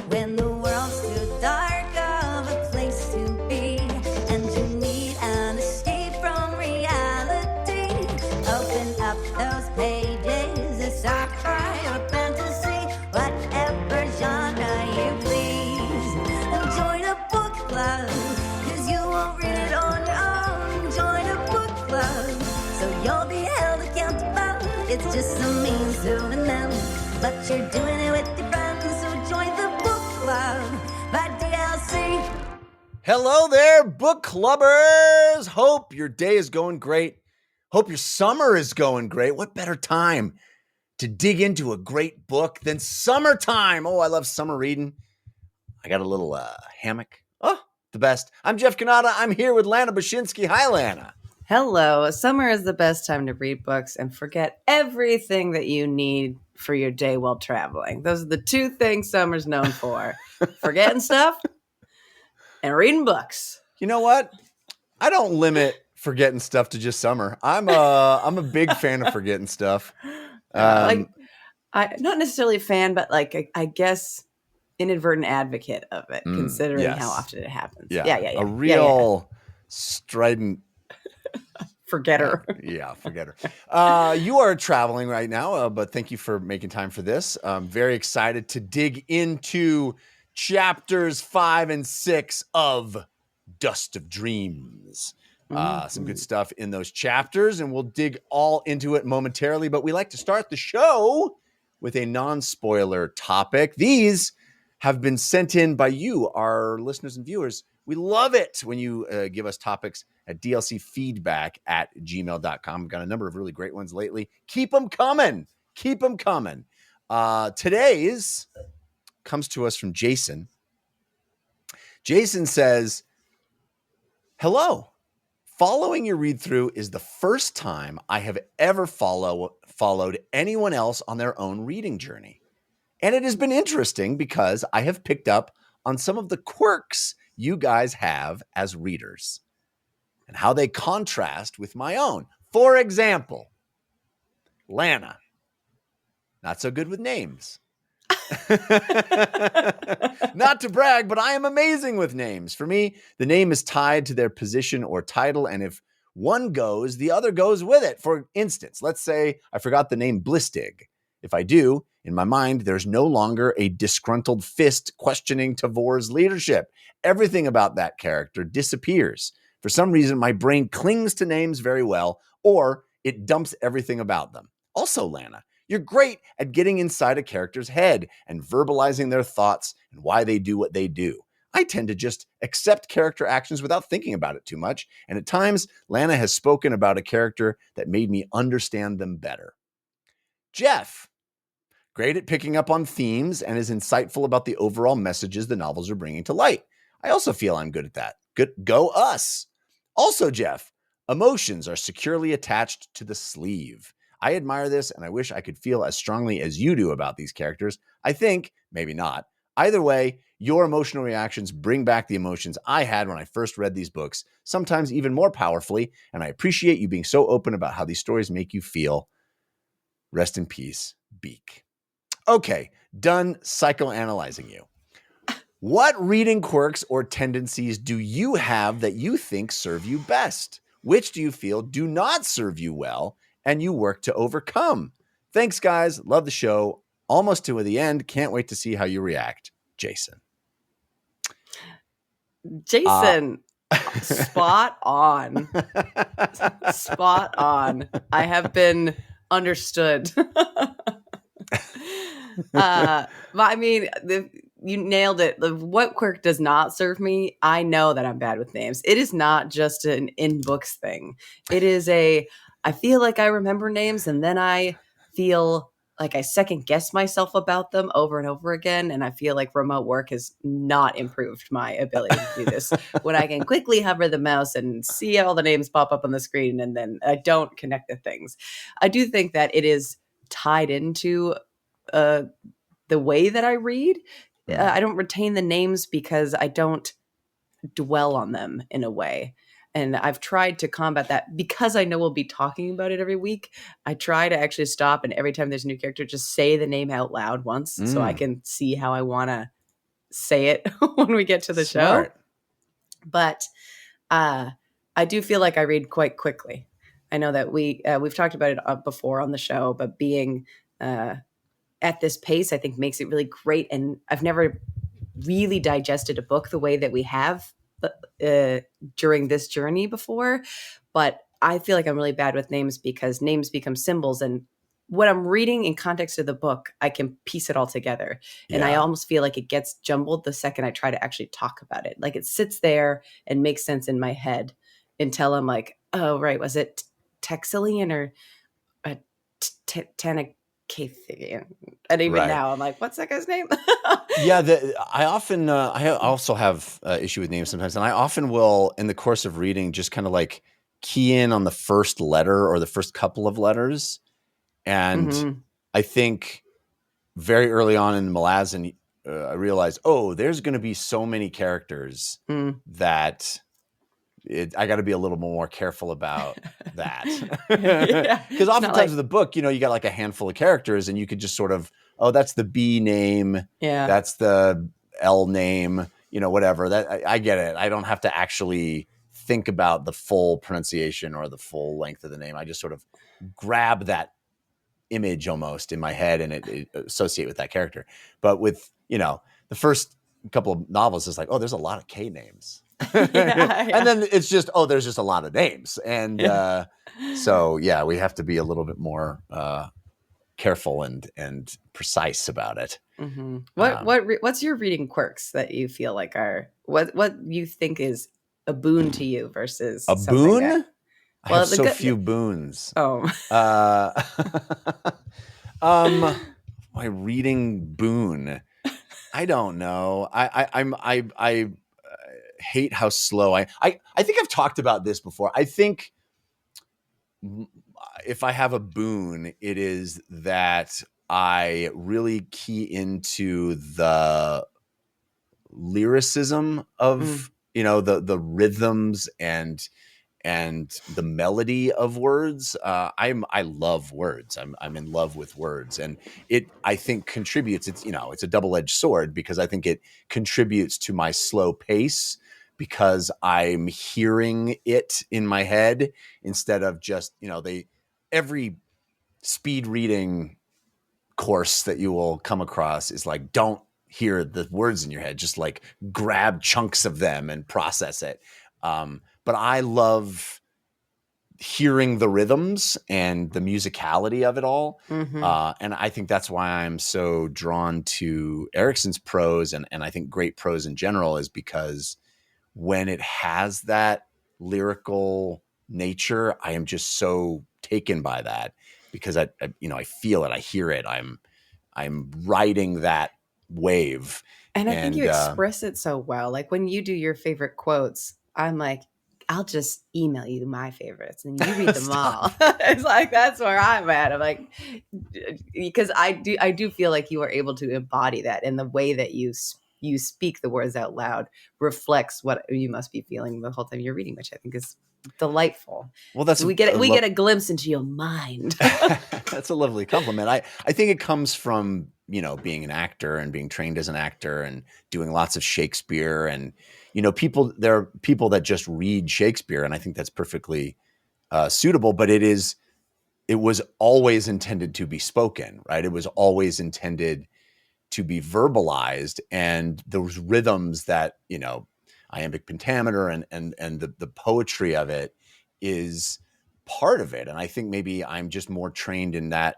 when the world's too dark of a place to be, and you need an escape from reality. Open up those pages, it's sci-fi or fantasy, whatever genre you please. And join a book club, 'cause you won't read it on your own. Join a book club, so you'll be held accountable. It's just a means to an end, but you're doing it with your friends, so join the book club by DLC. Hello there, book clubbers. Hope your day is going great. Hope your summer is going great. What better time to dig into a great book than summertime? Oh, I love summer reading. I got a little hammock. Oh, the best. I'm Jeff Cannata. I'm here with Lana Bachynski. Hi, Lana. Hello. Summer is the best time to read books and forget everything that you need for your day while traveling. Those are the two things summer's known for. Forgetting stuff and reading books. You know what? I don't limit forgetting stuff to just summer. I'm a big fan of forgetting stuff. I'm not necessarily a fan, but I guess inadvertent advocate of it, considering how often it happens. Yeah. A real strident forgetter. Forgetter. You are traveling right now, but thank you for making time for this. I'm very excited to dig into chapters 5 and 6 of Dust of Dreams. Some good stuff in those chapters, and we'll dig all into it momentarily. But we like to start the show with a non-spoiler topic. These have been sent in by you, our listeners and viewers. We love it when you give us topics at dlcfeedback@gmail.com. We've got a number of really great ones lately. Keep them coming. Today's comes to us from Jason. Jason says, hello. Following your read-through is the first time I have ever followed anyone else on their own reading journey. And it has been interesting because I have picked up on some of the quirks you guys have as readers and how they contrast with my own. For example, Lana, not so good with names. Not to brag, but I am amazing with names. For me, the name is tied to their position or title, and if one goes, the other goes with it. For instance, let's say I forgot the name Blistig. If I do, in my mind, there's no longer a disgruntled fist questioning Tavor's leadership. Everything about that character disappears. For some reason, my brain clings to names very well, or it dumps everything about them. Also, Lana, you're great at getting inside a character's head and verbalizing their thoughts and why they do what they do. I tend to just accept character actions without thinking about it too much, and at times, Lana has spoken about a character that made me understand them better. Jeff, great at picking up on themes and is insightful about the overall messages the novels are bringing to light. I also feel I'm good at that. Good, go us. Also, Jeff, emotions are securely attached to the sleeve. I admire this, and I wish I could feel as strongly as you do about these characters. I think, maybe not. Either way, your emotional reactions bring back the emotions I had when I first read these books, sometimes even more powerfully, and I appreciate you being so open about how these stories make you feel. Rest in peace, Beak. Okay, done psychoanalyzing you. What reading quirks or tendencies do you have that you think serve you best? Which do you feel do not serve you well and you work to overcome? Thanks, guys. Love the show. Almost to the end. Can't wait to see how you react. Jason. Spot on. Spot on. I have been understood. I mean, you nailed it. What quirk does not serve me? I know that I'm bad with names. It is not just an in-books thing. It is I feel like I remember names and then I feel like I second guess myself about them over and over again. And I feel like remote work has not improved my ability to do this. When I can quickly hover the mouse and see all the names pop up on the screen and then I don't connect the things. I do think that it is tied into the way that I read. I don't retain the names because I don't dwell on them in a way. And I've tried to combat that because I know we'll be talking about it every week. I try to actually stop and every time there's a new character, just say the name out loud once so I can see how I want to say it when we get to the show. Smart. But I do feel like I read quite quickly. I know that we've talked about it before on the show, but being at this pace, I think makes it really great. And I've never really digested a book the way that we have during this journey before. But I feel like I'm really bad with names because names become symbols, and what I'm reading in context of the book, I can piece it all together. And I Yeah. almost feel like it gets jumbled the second I try to actually talk about it. Like it sits there and makes sense in my head until I'm like, oh, right. Was it Texilian or Tanacathian? And even Right. now I'm like, what's that guy's name? Yeah, I often I also have issue with names sometimes, and I often will, in the course of reading, just kind of like key in on the first letter or the first couple of letters. And Mhm. I think very early on in Malazan, I realized, oh, there's going to be so many characters Mm. that I got to be a little more careful about that. Yeah. Because It's not oftentimes like, with the book, you got like a handful of characters, and you could just sort of, oh, that's the B name, yeah. that's the L name, whatever. That I get it. I don't have to actually think about the full pronunciation or the full length of the name. I just sort of grab that image almost in my head and it associate with that character. But with, the first couple of novels, it's like, oh, there's a lot of K names. Yeah. And then it's just, oh, there's just a lot of names. And so, yeah, we have to be a little bit more careful and precise about it. Mm-hmm. What's your reading quirks that you feel like are what you think is a boon to you versus A something boon? that, I have so few boons. oh, My reading boon. I don't know. I hate how slow I think I've talked about this before. I think if I have a boon, it is that I really key into the lyricism of the rhythms and the melody of words. I love words. I'm in love with words, and it I think contributes. It's it's a double-edged sword because I think it contributes to my slow pace because I'm hearing it in my head instead of just every speed reading course that you will come across is like, don't hear the words in your head, just like grab chunks of them and process it. But I love hearing the rhythms and the musicality of it all. mm-hmm. And I think that's why I'm so drawn to Erikson's prose and I think great prose in general is because when it has that lyrical nature, I am just so taken by that because I feel it, I hear it. I'm riding that wave. And I think you express it so well. Like when you do your favorite quotes, I'm like, I'll just email you my favorites and you read them all. It's like, that's where I'm at. I'm like, because I do feel like you are able to embody that, and the way that you speak the words out loud reflects what you must be feeling the whole time you're reading, which I think is delightful. Well, that's we get a glimpse into your mind. That's a lovely compliment. I think it comes from being an actor and being trained as an actor and doing lots of Shakespeare and there are people that just read Shakespeare, and I think that's perfectly suitable. But it was always intended to be spoken, right? It was always intended to be verbalized, and those rhythms that iambic pentameter and the poetry of it is part of it. And I think maybe I'm just more trained in that.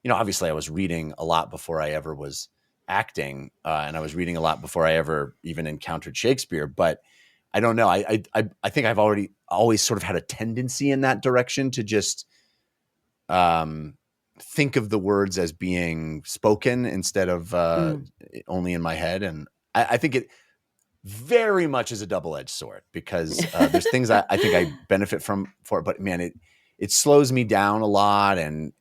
Obviously I was reading a lot before I ever was acting, and I was reading a lot before I ever even encountered Shakespeare. But I don't know. I think I've always sort of had a tendency in that direction to just think of the words as being spoken instead of only in my head. And I think it very much is a double-edged sword because there's things I think I benefit for it, but man, it slows me down a lot and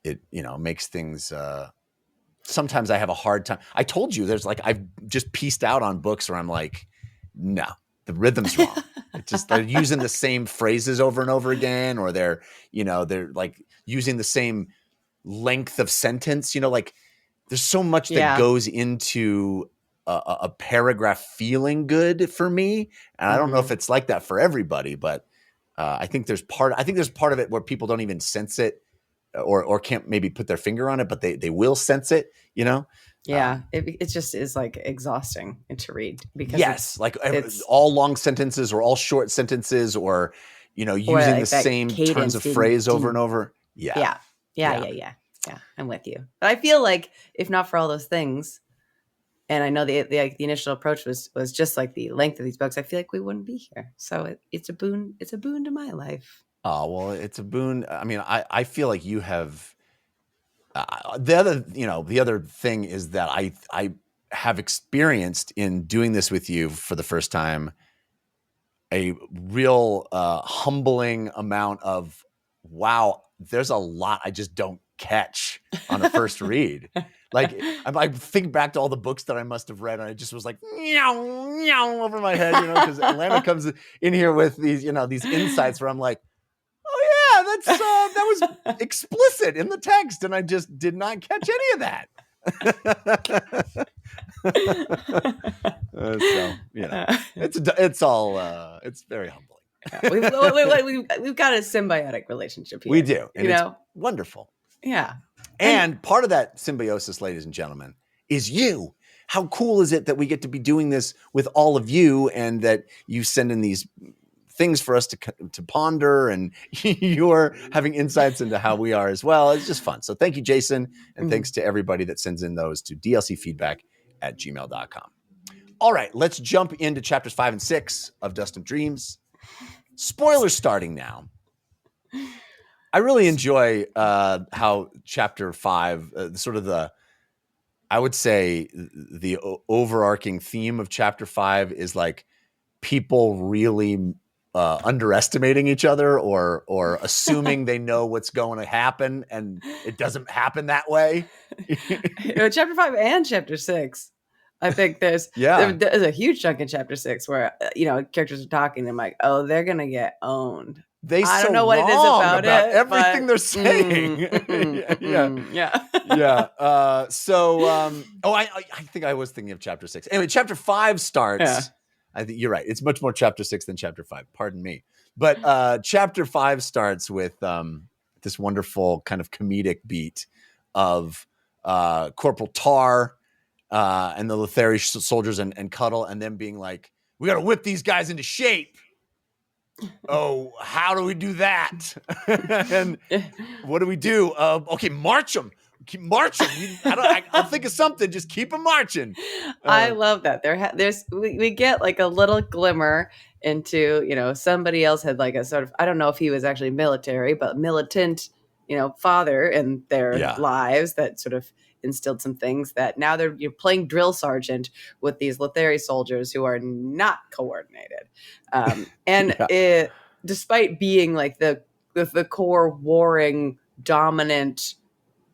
it makes things sometimes I have a hard time. I told you there's like I've just pieced out on books where I'm like, no, the rhythm's wrong. They're using the same phrases over and over again, or they're like using the same length of sentence. Like there's so much that goes into a paragraph feeling good for me. And I don't know if it's like that for everybody, but I think there's part of it where people don't even sense it or can't maybe put their finger on it, but they will sense it, you know? Yeah. It just is like exhausting to read because it's all long sentences or all short sentences or, using like the same turns of phrase over and over. Yeah. I'm with you. But I feel like if not for all those things, and I know the initial approach was just like the length of these books, I feel like we wouldn't be here. So it's a boon. It's a boon to my life. Oh, well, it's a boon. I mean, I feel like you have the other thing is that I have experienced in doing this with you for the first time, a real humbling amount of, wow, there's a lot I just don't catch on a first read. Like I think back to all the books that I must have read, and I just was like, meow over my head, because Lana comes in here with these, these insights where I'm like, oh yeah, that was explicit in the text, and I just did not catch any of that. So it's very humbling. We've got a symbiotic relationship here. We do, and it's wonderful. Yeah. And part of that symbiosis, ladies and gentlemen, is you. How cool is it that we get to be doing this with all of you, and that you send in these things for us to ponder, and you're having insights into how we are as well. It's just fun. So thank you, Jason. And thanks to everybody that sends in those to dlcfeedback@gmail.com. All right, let's jump into chapters 5 and 6 of Dust of Dreams. Spoilers starting now. I really enjoy how chapter 5, I would say the overarching theme of chapter 5 is like people really underestimating each other or assuming they know what's going to happen, and it doesn't happen that way. Chapter 5 and chapter 6. I think there's a huge chunk in chapter 6 where characters are talking and I'm like, oh, they're gonna get owned. I don't know what it is about everything they're saying. Yeah. I think I was thinking of chapter 6. Anyway, chapter 5 starts. Yeah. I think you're right. It's much more chapter 6 than chapter 5. Pardon me. But chapter 5 starts with this wonderful kind of comedic beat of Corporal Tar and the Letheri soldiers and Cuddle, and them being like, we got to whip these guys into shape. Oh, how do we do that? And what do we do? Okay, march them. Keep marching. I'll think of something. Just keep them marching. I love that. We get like a little glimmer into, somebody else had like a sort of, I don't know if he was actually military, but militant, father in their lives that sort of instilled some things that now you're playing drill sergeant with these Letheri soldiers who are not coordinated. Despite being like the core warring dominant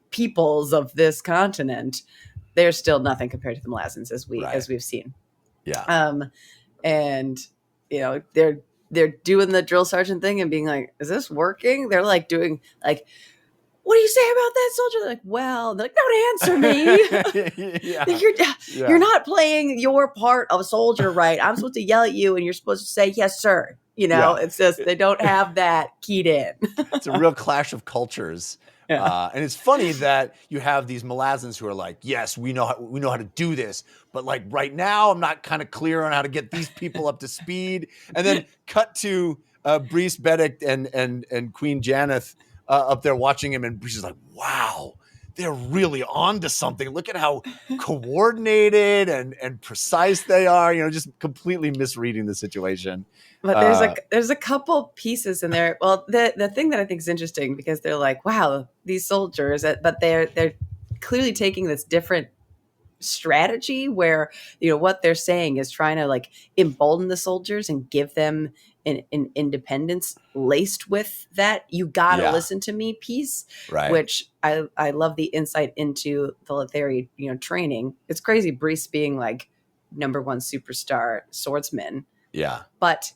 peoples of this continent, they're still nothing compared to the Malazans as we've seen. Yeah. And they're doing the drill sergeant thing and being like, is this working? They're like doing like, what do you say about that soldier? They're like, well, they're like, don't answer me. You're not playing your part of a soldier right. I'm supposed to yell at you and you're supposed to say, yes, sir. It's just, they don't have that keyed in. It's a real clash of cultures. Yeah. And it's funny that you have these Malazans who are like, yes, we know how to do this. But like right now, I'm not kind of clear on how to get these people up to speed. And then cut to Brees Benedict and Queen Janeth up there watching him, and Brees is like, wow, they're really on to something. Look at how coordinated and precise they are, just completely misreading the situation. But there's a couple pieces in there. Well, the thing that I think is interesting, because they're like, wow, these soldiers, but they're clearly taking this different strategy where, what they're saying is trying to like embolden the soldiers and give them an independence laced with that you gotta listen to me piece, right? Which I love the insight into the Letheri training. It's crazy Brees being like #1 superstar swordsman, but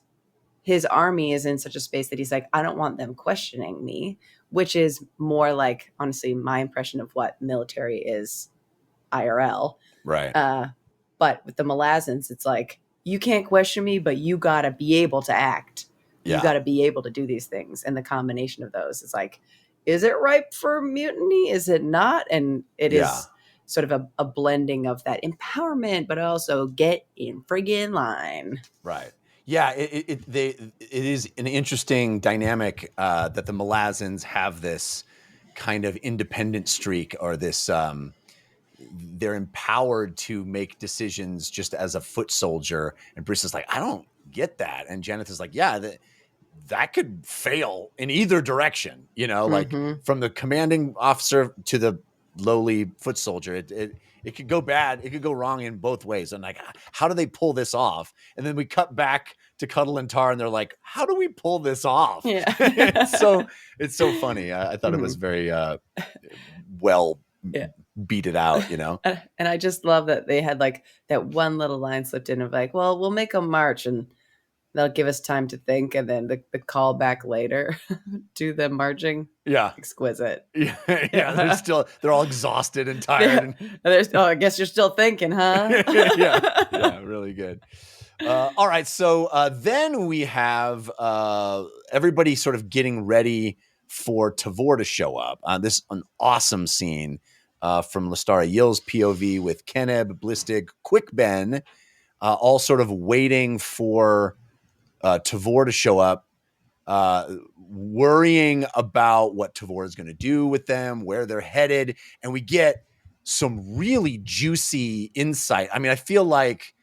his army is in such a space that he's like, I don't want them questioning me, which is more like, honestly, my impression of what military is IRL. Right. But with the Malazans, it's like, you can't question me, but you got to be able to act. You Yeah. got to be able to do these things. And the combination of those is like, is it ripe for mutiny? Is it not? And it is sort of a blending of that empowerment, but also get in friggin' line. Right. Yeah. It is an interesting dynamic that the Malazans have this kind of independent streak, or this they're empowered to make decisions just as a foot soldier. And Bruce is like, I don't get that. And Janeth is like, yeah, that could fail in either direction, like from the commanding officer to the lowly foot soldier. It could go bad. It could go wrong in both ways. And like, how do they pull this off? And then we cut back to Cuddle and Tar, and they're like, how do we pull this off? Yeah. it's so funny. I thought it was very well beat it out, And I just love that they had like that one little line slipped in of like, well, we'll make a march and they'll give us time to think. And then the call back later to them marching. Yeah. Exquisite. Yeah. They're all exhausted and tired. I guess you're still thinking, huh? Yeah. Really good. All right. So then we have everybody sort of getting ready for Tavor to show up. This an awesome scene from Lestara Yill's POV with Keneb, Blistig, Quick Ben, all sort of waiting for Tavor to show up, worrying about what Tavor is going to do with them, where they're headed. And we get some really juicy insight. I mean, I feel like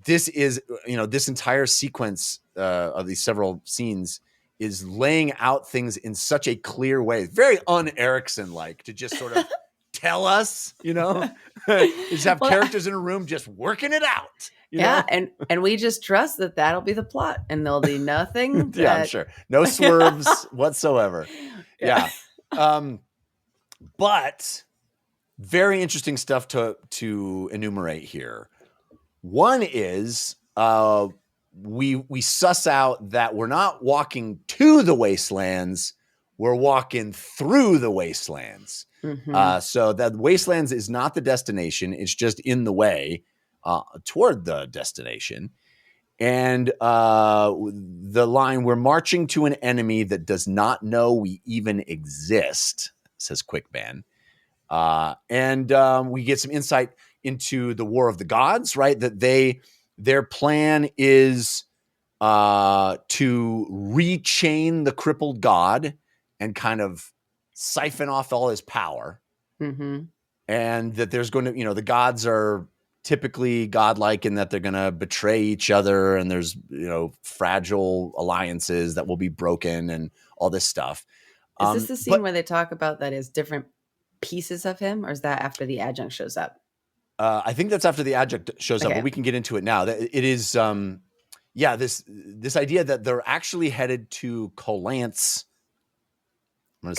this is, this entire sequence of these several scenes is laying out things in such a clear way. Very un-Erikson-like to just sort of tell us, just have characters in a room just working it out. Yeah, and we just trust that that'll be the plot, and there'll be nothing. Yeah, I'm sure. No swerves whatsoever. Yeah. But very interesting stuff to enumerate here. One is we suss out that we're not walking to the wastelands, we're walking through the wastelands. So that wastelands is not the destination, it's just in the way toward the destination. And the line, we're marching to an enemy that does not know we even exist, says Quick Ben. And we get some insight into the War of the Gods, right? That their plan is to rechain the crippled god and kind of siphon off all his power. And that there's going to, the gods are typically godlike in that they're going to betray each other, and there's, fragile alliances that will be broken and all this stuff. Is this the scene where they talk about that is different pieces of him, or is that after the adjunct shows up? I think that's after the adjunct shows up, but we can get into it now. It is, this idea that they're actually headed to Colancy. I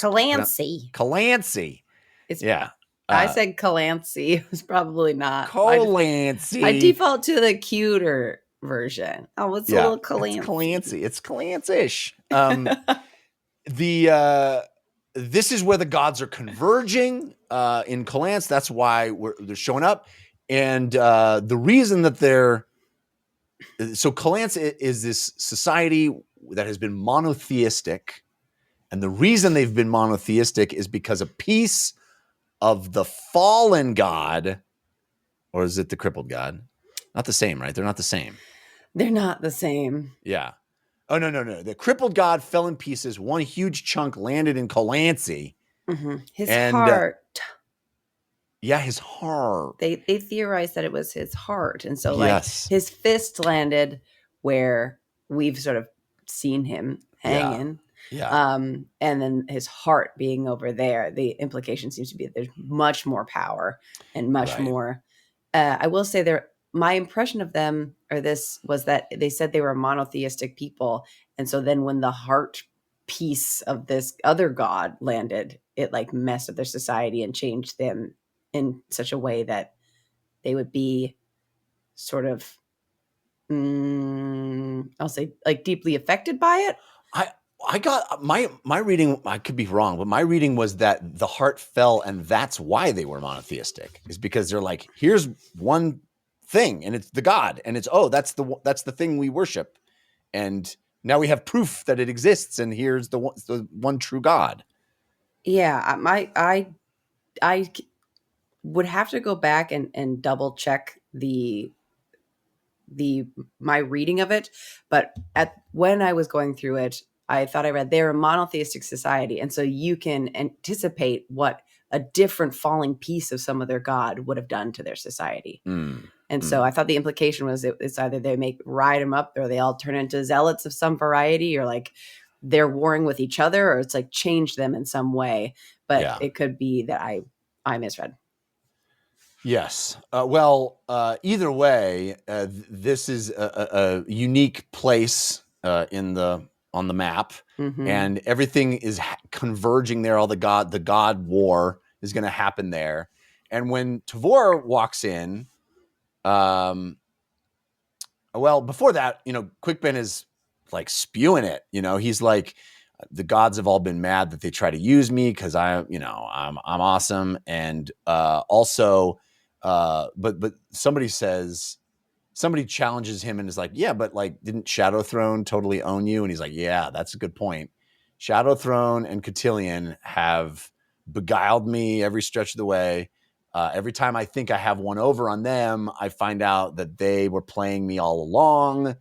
said Colancy. It was probably not. Colancy. I default to the cuter version. Oh, it's a little Colancy. It's Colancy-ish. This is where the gods are converging in Calance. That's why they're showing up. And the reason that Calance is this society that has been monotheistic. And the reason they've been monotheistic is because a piece of the fallen god, or is it the crippled god? Not the same, right? They're not the same. They're not the same. Yeah. Oh, no. The crippled god fell in pieces. One huge chunk landed in Colancy. His heart. His heart. They theorized that it was his heart. And so his fist landed where we've sort of seen him hanging. Yeah. And then his heart being over there, the implication seems to be that there's much more power and much more. I will say my impression of them was that they said they were monotheistic people. And so then when the heart piece of this other god landed, it messed up their society and changed them in such a way that they would be sort of, I'll say deeply affected by it. I got my reading, I could be wrong, but my reading was that the heart fell and that's why they were monotheistic, is because they're like, here's one thing and it's the God, and it's, oh, that's the thing we worship, and now we have proof that it exists, and here's the one true God. Yeah, I would have to go back and double check my reading of it, but when I was going through it, I thought I read they're a monotheistic society, and so you can anticipate what a different falling piece of some of their god would have done to their society. And so I thought the implication was it's either they ride them up, or they all turn into zealots of some variety, or like they're warring with each other, or it's like changed them in some way. But it could be that I misread. Yes. Either way, this is a unique place on the map, and everything is converging there. All the God war is going to happen there. And when Tavor walks in, before that, Quickben is like spewing it. He's like, the gods have all been mad that they try to use me because I'm awesome, and also. But somebody challenges him and is like, yeah, but like, didn't Shadow Throne totally own you? And he's like, yeah, that's a good point. Shadow Throne and Cotillion have beguiled me every stretch of the way. Every time I think I have one over on them, I find out that they were playing me all along.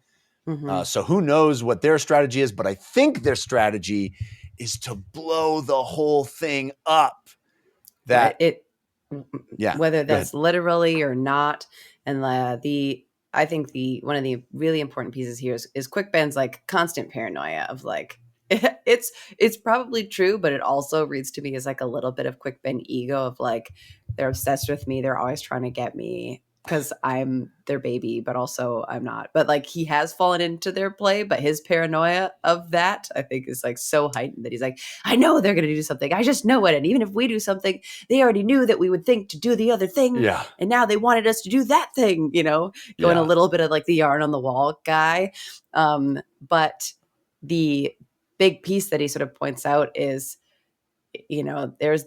So who knows what their strategy is, but I think their strategy is to blow the whole thing up. Whether that's literally or not. And I think one of the really important pieces here is Quickben's like constant paranoia of like, it's probably true, but it also reads to me as like a little bit of Quickben ego of like, they're obsessed with me. They're always trying to get me because I'm their baby, but also I'm not. But like, he has fallen into their play, but his paranoia of that, I think, is like so heightened that he's like, I know they're going to do something. I just know it. And even if we do something, they already knew that we would think to do the other thing. Yeah. And now they wanted us to do that thing, going a little bit of like the yarn on the wall guy. But the big piece that he sort of points out is, there's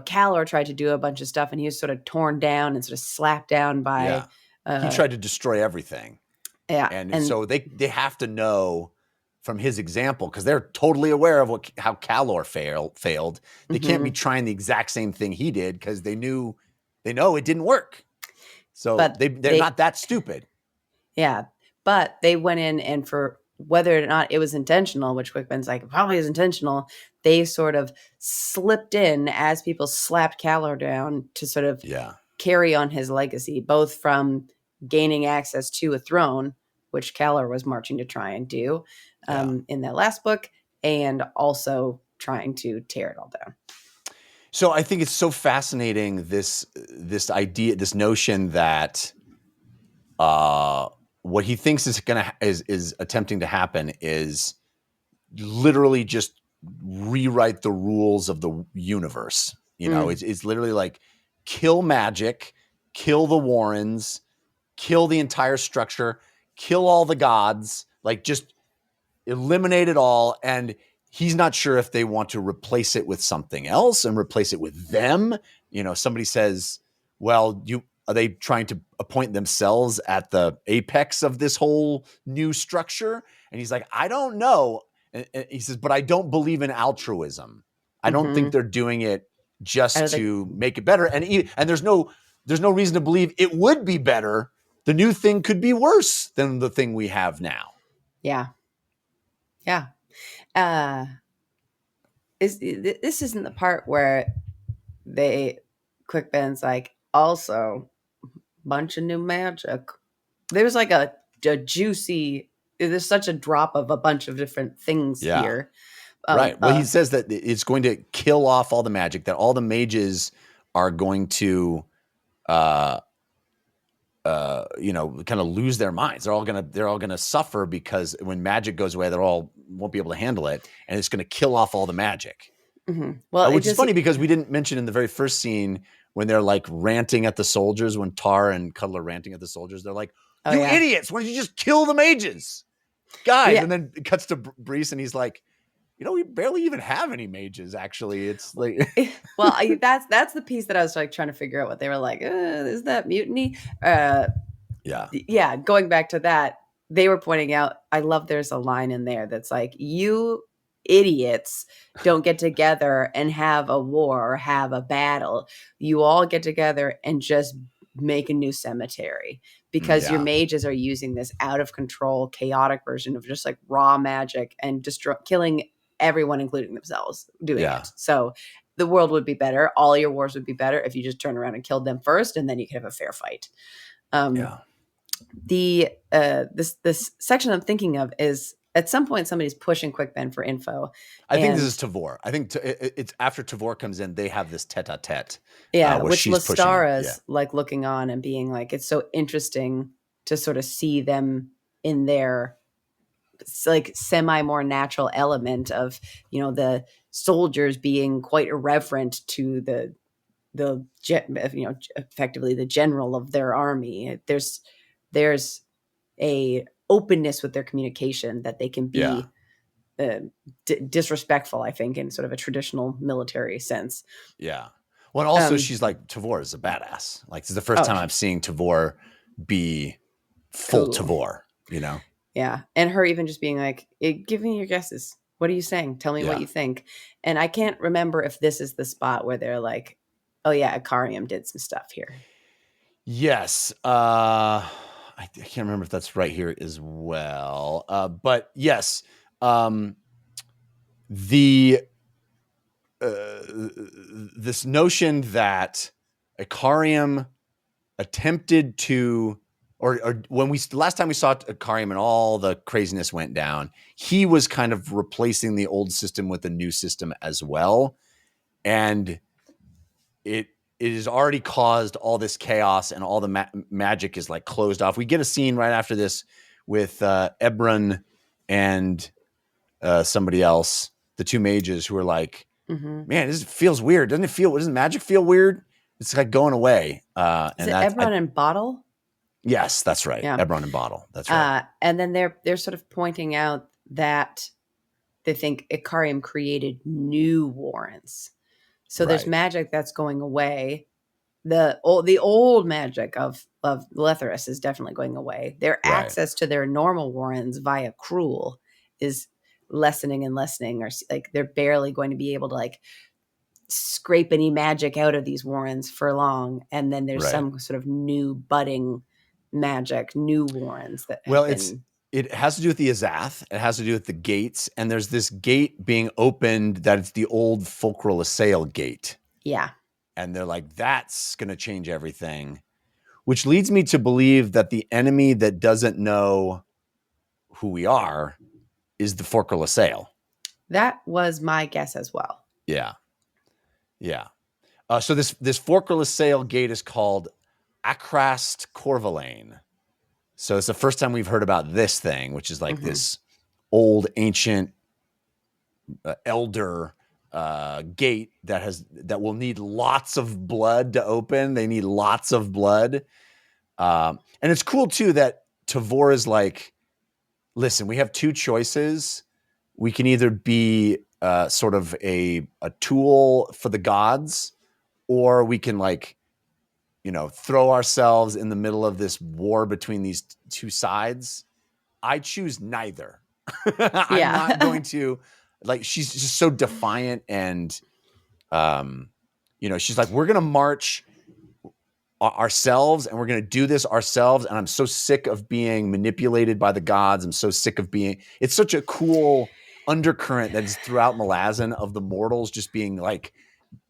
Calor tried to do a bunch of stuff and he was sort of torn down and sort of slapped down by he tried to destroy everything. And so they have to know from his example, because they're totally aware of how Calor failed. They can't be trying the exact same thing he did, because they know it didn't work. So they're not that stupid. Yeah, but they went in, and for whether or not it was intentional, which Quickben's like, it probably is intentional, they sort of slipped in as people slapped Calor down to sort of carry on his legacy, both from gaining access to a throne, which Calor was marching to try and do in that last book, and also trying to tear it all down. So I think it's so fascinating, this idea, this notion that what he thinks is attempting to happen is literally just rewrite the rules of the universe. It's literally like, kill magic, kill the Warrens, kill the entire structure, kill all the gods, like just eliminate it all. And he's not sure if they want to replace it with something else and replace it with them. Somebody says, well, are they trying to appoint themselves at the apex of this whole new structure? And he's like, I don't know. And he says, but I don't believe in altruism. I don't think they're doing it just to make it better. And there's no reason to believe it would be better. The new thing could be worse than the thing we have now. Yeah. Yeah. This isn't the part where Quickben's like, also bunch of new magic. There's like a juicy, there's such a drop of a bunch of different things here. Right. Well, he says that it's going to kill off all the magic, that all the mages are going to, kind of lose their minds. They're all going to suffer, because when magic goes away, won't be able to handle it. And it's going to kill off all the magic. Well, which is funny, because we didn't mention in the very first scene when they're like ranting at the soldiers, when Tar and Cuddle are ranting at the soldiers, they're like, you idiots, why don't you just kill the mages? guys. Yeah. And then it cuts to Brees, and he's like, we barely even have any mages. Actually, it's like, Well, that's the piece that I was like trying to figure out what they were like. Is that mutiny? Yeah. Going back to that, they were pointing out. I love there's a line in there that's like, you idiots don't get together and have a war or have a battle. You all get together and just make a new cemetery because your mages are using this out of control, chaotic version of just like raw magic and killing everyone, including themselves, doing it. So the world would be better. All your wars would be better if you just turn around and killed them first, and then you could have a fair fight. This section I'm thinking of is at some point somebody's pushing Quick Ben for info. I think this is Tavor. I think it's after Tavor comes in, they have this tete-a-tete. Which Lestara's like looking on and being like, it's so interesting to sort of see them in their like semi more natural element of, the soldiers being quite irreverent to the effectively the general of their army. There's a openness with their communication that they can be disrespectful, I think, in sort of a traditional military sense. Yeah. Well, and also she's like, Tavor is a badass. Like, this is the first time I'm seeing Tavor be full Tavor, Yeah. And her even just being like, give me your guesses. What are you saying? Tell me what you think. And I can't remember if this is the spot where they're like, oh yeah, Ikariam did some stuff here. Yes. I can't remember if that's right here as well. But yes, this notion that Ikariam attempted to, or when last time we saw Ikariam and all the craziness went down, he was kind of replacing the old system with a new system as well. And it has already caused all this chaos, and all the magic is like closed off. We get a scene right after this with Ebron and somebody else, the two mages, who are like, man, this feels weird. Doesn't magic feel weird? It's like going away. Is it Ebron and Bottle? Yes, that's right. Yeah. Ebron and Bottle. That's right. And then they're sort of pointing out that they think Ikariam created new warrants. So there's magic that's going away. The old magic of Letherus is definitely going away. Their access to their normal warrens via Cruel is lessening and lessening, or like they're barely going to be able to like scrape any magic out of these warrens for long. And then there's some sort of new budding magic, new warrens that it has to do with the Azath. It has to do with the gates. And there's this gate being opened that it's the old Fulcral Assail gate. Yeah. And they're like, that's going to change everything. Which leads me to believe that the enemy that doesn't know who we are is the Fulcral Assail. That was my guess as well. Yeah. Yeah. So this Fulcral Assail gate is called Akrast Corvalane. So it's the first time we've heard about this thing, which is like this old, ancient, elder gate that will need lots of blood to open. They need lots of blood. And it's cool too that Tavor is like, listen, we have two choices. We can either be sort of a tool for the gods, or we can like, throw ourselves in the middle of this war between these two sides. I choose neither. I'm not going to, like, she's just so defiant, and, she's like, we're going to march ourselves, and we're going to do this ourselves. And I'm so sick of being manipulated by the gods. I'm so sick of it's such a cool undercurrent that is throughout Malazan of the mortals just being like,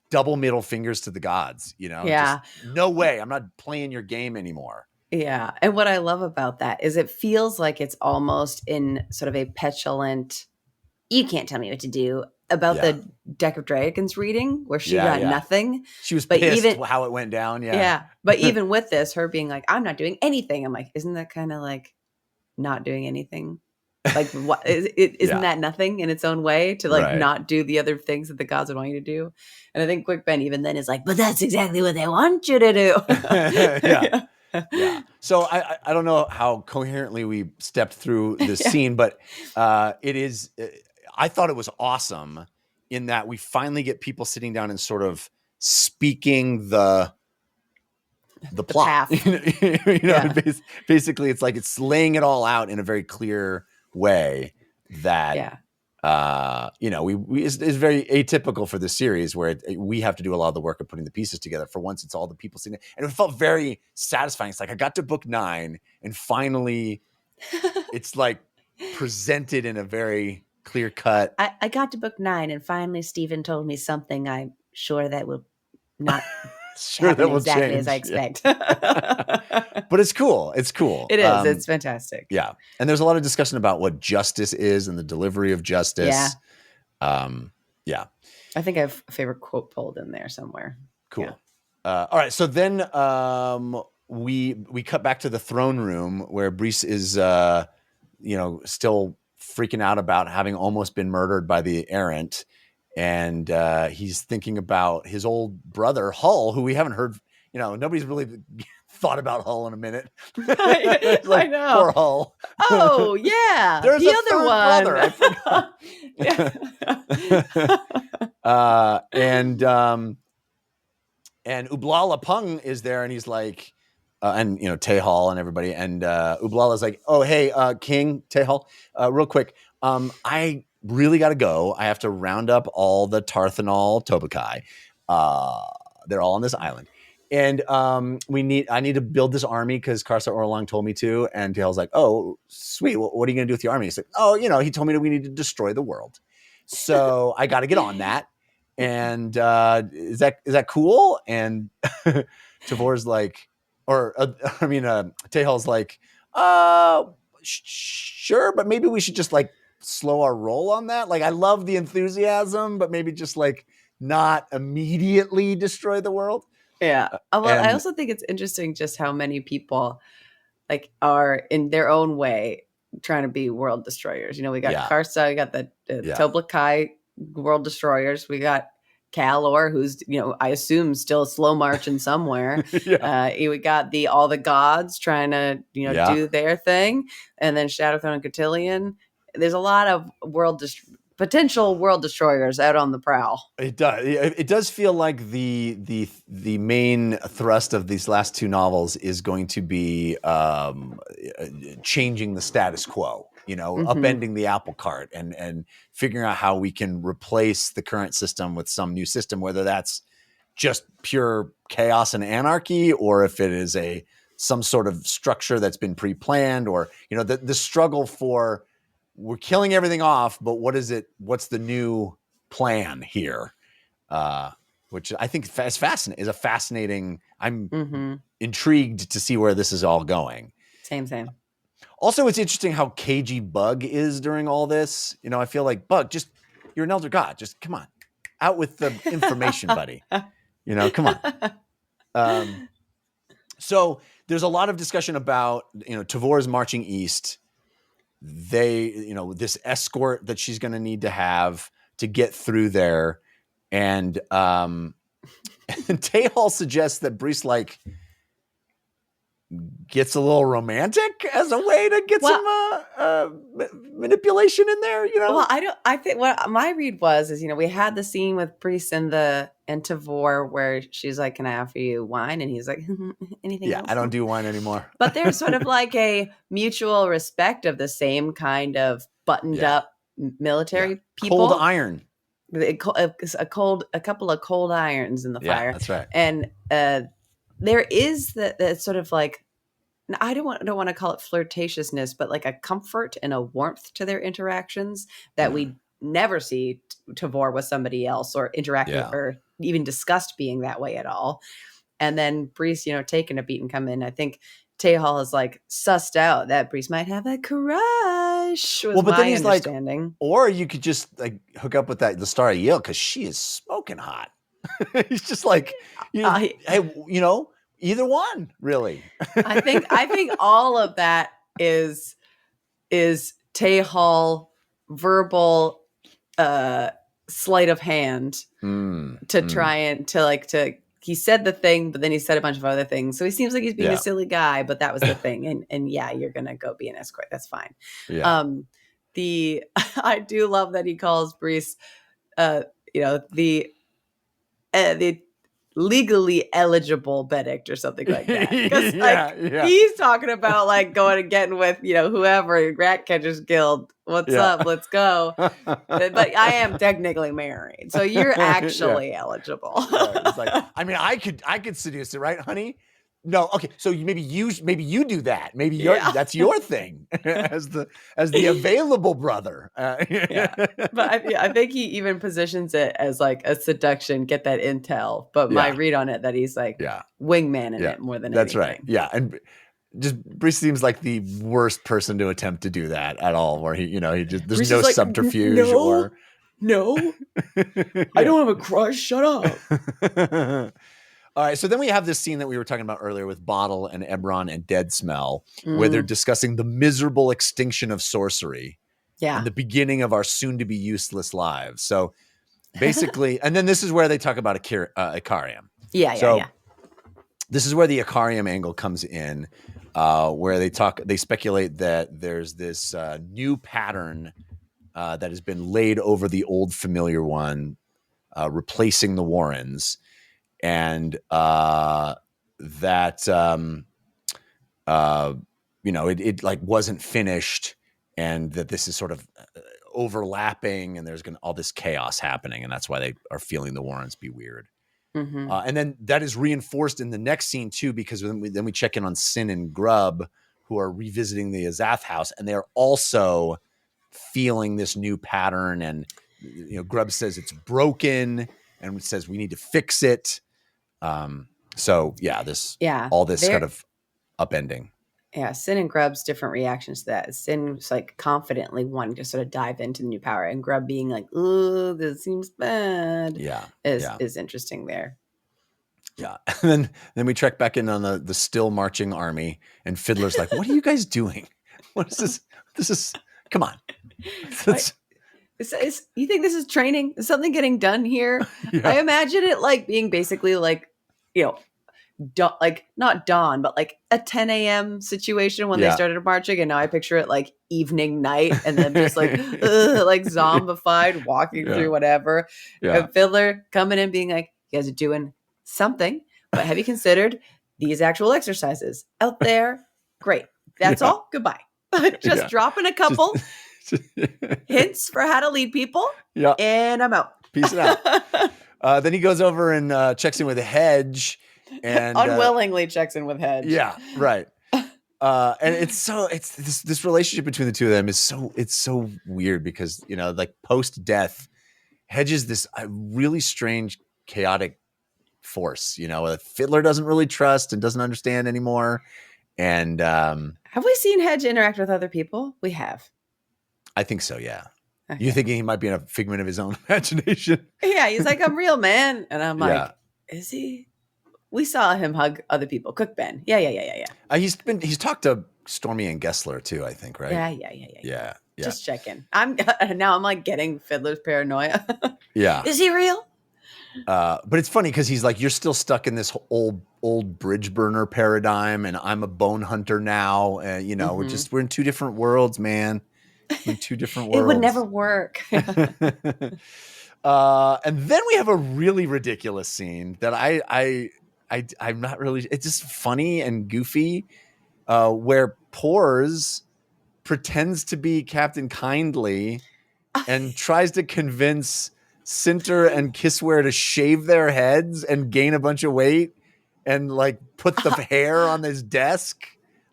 double middle fingers to the gods, Yeah. Just, no way. I'm not playing your game anymore. Yeah. And what I love about that is it feels like it's almost in sort of a petulant, you can't tell me what to do, about the Deck of Dragons reading where she got nothing. She was pissed how it went down. Yeah. Yeah. But even with this, her being like, I'm not doing anything. I'm like, isn't that kind of like not doing anything? Like, what isn't that nothing in its own way to like not do the other things that the gods would want you to do? And I think Quick Ben even then is like, but that's exactly what they want you to do. Yeah. Yeah. So I don't know how coherently we stepped through this scene, but it is. I thought it was awesome in that we finally get people sitting down and sort of speaking the plot. path. Basically, it's like it's laying it all out in a very clear way that. Yeah. It's very atypical for this series where we have to do a lot of the work of putting the pieces together. For once, it's all the people sitting there. And it felt very satisfying. It's like I got to book 9 and finally it's like presented in a very clear cut. I got to book 9 and finally Steven told me something I'm sure that will not happen exactly change. as I expect. But it's cool. It's cool. It is. It's fantastic. Yeah. And there's a lot of discussion about what justice is and the delivery of justice. Yeah. I think I have a favorite quote pulled in there somewhere. Cool. Yeah. All right. So then we cut back to the throne room where Brees is, still freaking out about having almost been murdered by the errant. And he's thinking about his old brother, Hull, who we haven't heard. Nobody's really thought about Hull in a minute. I know. Poor Hull. Oh, yeah. There's the a other third one. brother. I forgot. And Ublala Pung is there, and he's like, Tehal and everybody. And Ublala's like, oh, hey, King Tehal, real quick. I really got to go. I have to round up all the Tarthanol Tobakai. They're all on this island. And I need to build this army because Karsa Orlong told me to. And Tehal's like, oh, sweet. Well, what are you going to do with your army? He's like, oh, he told me that we need to destroy the world. So I got to get on that. And is that cool? And Tavor's like, Tehal's like, sure, but maybe we should just like slow our roll on that. Like, I love the enthusiasm, but maybe just like not immediately destroy the world. Yeah. I also think it's interesting just how many people like are in their own way trying to be world destroyers. We got Karsa, we got the Toblakai world destroyers. We got Kalor, who's, I assume still slow marching somewhere. We got all the gods trying to, do their thing. And then Shadowthrone and Cotillion. There's a lot of potential world destroyers out on the prowl. It does. It does feel like the main thrust of these last 2 novels is going to be changing the status quo. Upending the apple cart and figuring out how we can replace the current system with some new system, whether that's just pure chaos and anarchy, or if it is some sort of structure that's been pre-planned, or the struggle for. We're killing everything off, but what's the new plan here? Which I think is fascinating. I'm intrigued to see where this is all going. Same. Also, it's interesting how cagey Bug is during all this. I feel like Bug, you're an elder god. Just come on, out with the information, buddy. Come on. So there's a lot of discussion about, Tavor's marching east. This escort that she's going to need to have to get through there. And Tehal suggests that Brees gets a little romantic as a way to get some manipulation in there, Well, I think what my read is, we had the scene with Brees and Tavor where she's like, can I offer you wine? And he's like, anything else? I don't do wine anymore. But there's sort of like a mutual respect of the same kind of buttoned up military people. Cold iron. A couple of cold irons in the fire. That's right. And there is that sort of like, I don't want to call it flirtatiousness, but like a comfort and a warmth to their interactions that we never see Tavor with somebody else or interacting or even discussed being that way at all. And then Brees, taking a beat and come in. I think Tehal is like sussed out that Brees might have a crush. But then he's understanding. Like, or you could just like hook up with the Star of Yale because she is smoking hot. He's just like, hey, either one, really. I think all of that is Tehal verbal sleight of hand to try and to he said the thing, but then he said a bunch of other things. So he seems like he's being a silly guy, but that was the thing. And yeah, you're going to go be an escort. That's fine. Yeah. I do love that he calls Brees, the legally eligible Benedict or something like that. Because he's talking about like going and getting with, whoever, Rat Catchers Guild. What's up? Let's go. But I am technically married. So you're actually eligible. It's like, I mean, I could seduce it, right, honey? No, okay. So maybe you do that. Maybe that's your thing as the available brother. But I think he even positions it as like a seduction, get that intel. But my read on it that he's like wingman in it more than that's anything. right. Yeah, and just Brees seems like the worst person to attempt to do that at all. Where he just there's no subterfuge or no. I don't have a crush. Shut up. All right, so then we have this scene that we were talking about earlier with Bottle and Ebron and Dead Smell, where they're discussing the miserable extinction of sorcery and the beginning of our soon-to-be useless lives. So basically, and then this is where they talk about Icarium. Yeah. This is where the Icarium angle comes in, where they speculate that there's this new pattern that has been laid over the old familiar one, replacing the Warrens. And that it like wasn't finished, and that this is sort of overlapping, and there's all this chaos happening, and that's why they are feeling the Warrens be weird. Mm-hmm. And then that is reinforced in the next scene too, because then we check in on Sin and Grub, who are revisiting the Azath house, and they are also feeling this new pattern. And Grub says it's broken, and says we need to fix it. All this kind of upending. Yeah, Sin and Grub's different reactions to that. Sin's like confidently wanting to sort of dive into the new power, and Grub being like, "Ooh, this seems bad." Is interesting there. Yeah, and then we trek back in on the still marching army, and Fiddler's like, "What are you guys doing? What is this? This is come on." You think this is training? Is something getting done here? Yeah. I imagine it like being basically like, like not dawn, but like a 10 a.m. situation when they started marching. And now I picture it like evening, night, and then just like, like zombified walking through whatever. Yeah. And Fiddler coming in being like, you guys are doing something, but have you considered these actual exercises out there? Great. That's all. Goodbye. Just dropping a couple hints for how to lead people. Yeah. And I'm out. Peace out. Then he goes over and checks in with Hedge. And unwillingly checks in with Hedge. Yeah, right. And it's this relationship between the two of them is so weird because like post death, Hedge is this really strange, chaotic force. Fiddler doesn't really trust and doesn't understand anymore. And have we seen Hedge interact with other people? We have. I think so. Yeah. Okay. You thinking he might be in a figment of his own imagination? Yeah, he's like, I'm real, man, and I'm like, is he? We saw him hug other people. Cook Ben. Yeah. He's talked to Stormy and Gessler too, I think, right? Yeah. Just checking. I'm like getting Fiddler's paranoia. Yeah. Is he real? But it's funny because he's like, you're still stuck in this old bridge burner paradigm, and I'm a bone hunter now. We're in two different worlds, man. In two different worlds. It would never work. And then we have a really ridiculous scene that I'm not really. It's just funny and goofy, where Pores pretends to be Captain Kindly and tries to convince Cinter and Kissware to shave their heads and gain a bunch of weight and like put the hair on his desk.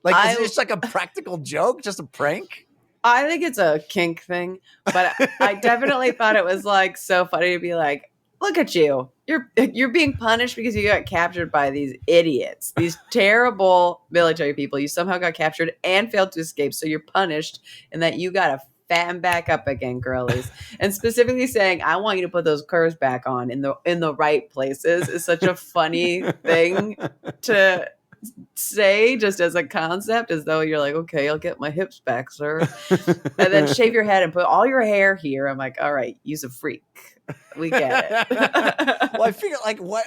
Like, is it just like a practical joke, just a prank? I think it's a kink thing, but I definitely thought it was like so funny to be like, look at you. You're being punished because you got captured by these idiots, these terrible military people. You somehow got captured and failed to escape. So you're punished and that you got to fatten back up again, girlies. And specifically saying, I want you to put those curves back on in the right places is such a funny thing to say just as a concept, as though you're like, okay, I'll get my hips back, sir. And then shave your head and put all your hair here. I'm like, all right, use a freak. We get it. Well, I figure like what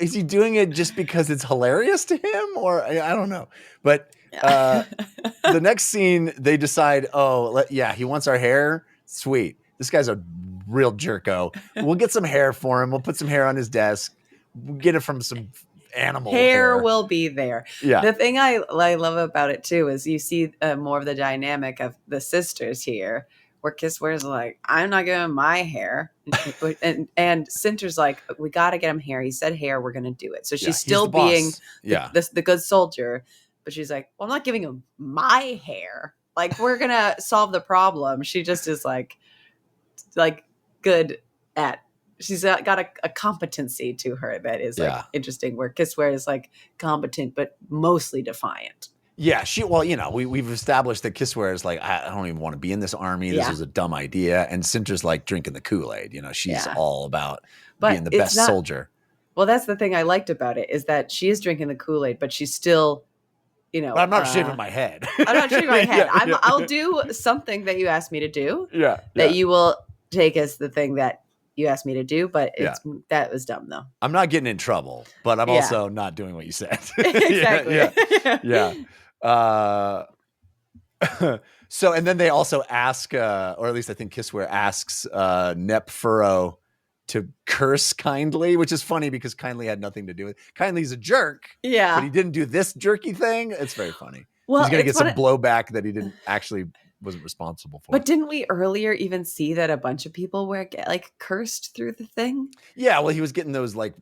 is he doing it just because it's hilarious to him, or I don't know. But the next scene, they decide, he wants our hair. Sweet, this guy's a real jerko. We'll get some hair for him. We'll put some hair on his desk. We'll get it from some animal hair. Will be there. Yeah. The thing I love about it too is you see more of the dynamic of the sisters here, where Kissware's like, I'm not giving him my hair, and Cinder's like, we got to get him hair. He said hair, we're gonna do it. So she's still being the good soldier, but she's like, well, I'm not giving him my hair. Like, we're gonna solve the problem. She just is like good at. She's got a competency to her that is like interesting. Where Kissware is like competent but mostly defiant. Yeah, we've established that Kissware is like, I don't even want to be in this army. This is a dumb idea. And Cinder's like drinking the Kool-Aid. She's all about being the best soldier. Well, that's the thing I liked about it, is that she is drinking the Kool-Aid, but she's still, But I'm not shaving my head. I'm not shaving my head. I'll do something that you asked me to do. Yeah. That you will take as the thing that you asked me to do, but that was dumb though. I'm not getting in trouble, but I'm also not doing what you said. Exactly. Yeah. So, and then they also ask, or at least I think Kissware asks Nep Furrow to curse Kindly, which is funny because Kindly had nothing to do with it. Kindly's a jerk. Yeah. But he didn't do this jerky thing. It's very funny. Well, he's going to get some blowback that he didn't actually wasn't responsible for. But didn't we earlier even see that a bunch of people were like cursed through the thing? Yeah. Well, he was getting those like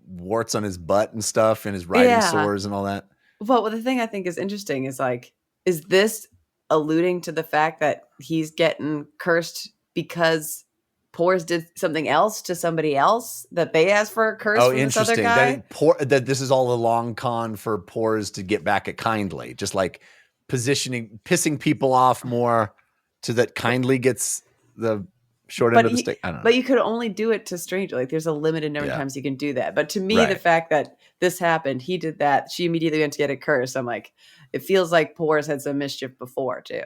warts on his butt and stuff and his riding sores and all that. Well, the thing I think is interesting is like, is this alluding to the fact that he's getting cursed because Pores did something else to somebody else that they asked for a curse from this other guy? That this is all a long con for Pores to get back at Kindly, just like pissing people off more so that Kindly gets the short end of the stick. I don't know. But you could only do it to stranger. Like there's a limited number of times you can do that. But to me, the fact that this happened, he did that, she immediately went to get a curse. I'm like, it feels like Pores had some mischief before too.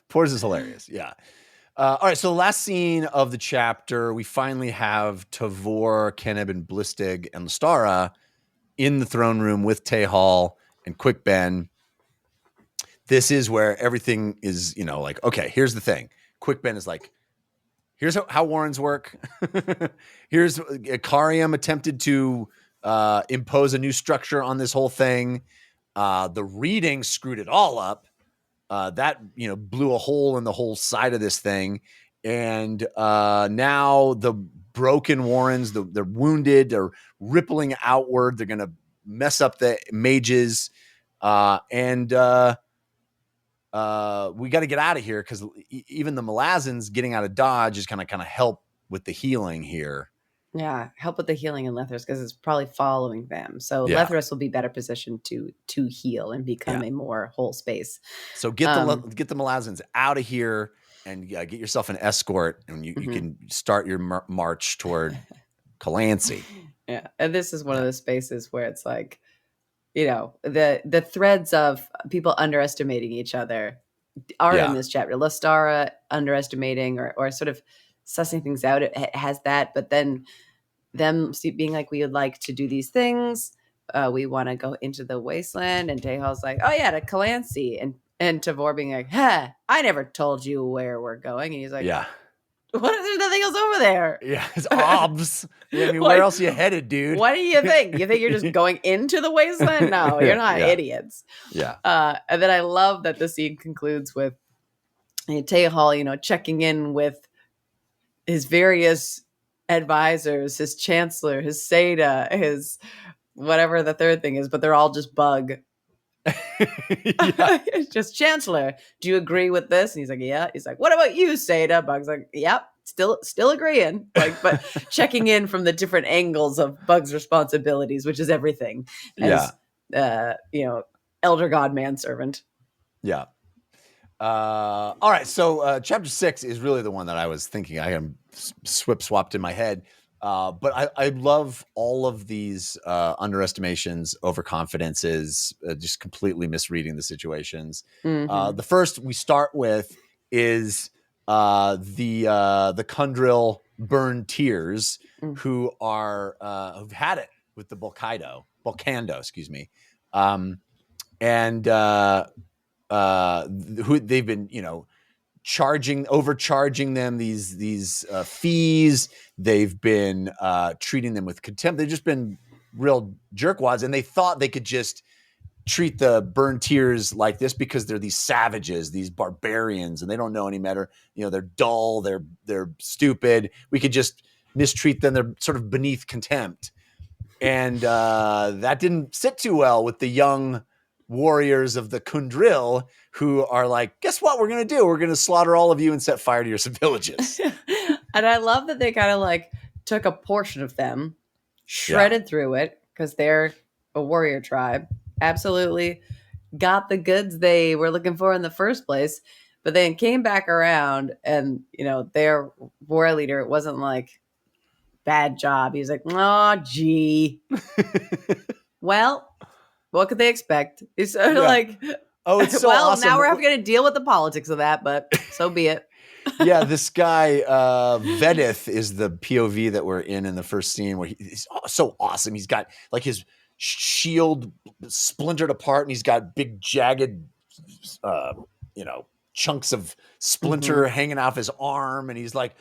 Pores is hilarious. Yeah. All right, so the last scene of the chapter, we finally have Tavor, Keneb, and Blistig and Lestara in the throne room with Tehal and Quick Ben. This is where everything is, like, okay, here's the thing. Quick Ben is like, here's how Warrens work. Here's Karium attempted to impose a new structure on this whole thing. The reading screwed it all up. That blew a hole in the whole side of this thing, and now the broken Warrens, they're wounded, they're rippling outward. They're gonna mess up the mages, and we got to get out of here because even the Malazans getting out of Dodge is kind of help with the healing here. Yeah, help with the healing in Lethras because it's probably following them. So Lethras will be better positioned to heal and become a more whole space. So get the Malazans out of here and get yourself an escort, and you can start your march toward Calancy. Yeah, and this is one of the spaces where it's like, the threads of people underestimating each other are in this chapter. Lestara underestimating or sort of sussing things out. It has that, but then them being like, we would like to do these things. We want to go into the wasteland. And Tehal's like, oh yeah, to Calancy. And Tavor being like, I never told you where we're going. And he's like, what if there's nothing else over there? Yeah, it's obs. Where else are you headed, dude? What do you think? You think you're just going into the wasteland? No, you're not idiots. Yeah. And then I love that the scene concludes with Tehal, checking in with his various advisors, his chancellor, his Seda, his whatever the third thing is, but they're all just Bug. It's just, Chancellor, do you agree with this? And he's like, yeah. He's like, what about you, Seda? Bug's like, yep, still agreeing. Like, but checking in from the different angles of Bug's responsibilities, which is everything. As, elder god manservant. Yeah. All right. So chapter 6 is really the one that I was thinking. I am swapped in my head. But I love all of these underestimations, overconfidences, just completely misreading the situations. The first we start with is the Kundril Burn Tears, who are who've had it with the Volcando, excuse me. And who they've been, overcharging them these fees. They've been treating them with contempt. They've just been real jerkwads, and they thought they could just treat the Burn Tears like this because they're these savages, these barbarians, and they don't know any better. They're dull, they're stupid. We could just mistreat them. They're sort of beneath contempt. And that didn't sit too well with the young warriors of the Kundril, who are like, guess what we're going to do? We're going to slaughter all of you and set fire to your villages. And I love that they kind of like took a portion of them, shredded through it, because they're a warrior tribe. Absolutely got the goods they were looking for in the first place, but then came back around and, their war leader, it wasn't like, bad job. He's like, oh, gee. Well, what could they expect? It's sort of like, oh, it's so well, awesome. now we're going to deal with the politics of that, but so be it. Yeah, this guy, Vedith, is the POV that we're in the first scene, where he's so awesome. He's got like his shield splintered apart, and he's got big jagged, chunks of splinter hanging off his arm, and he's like,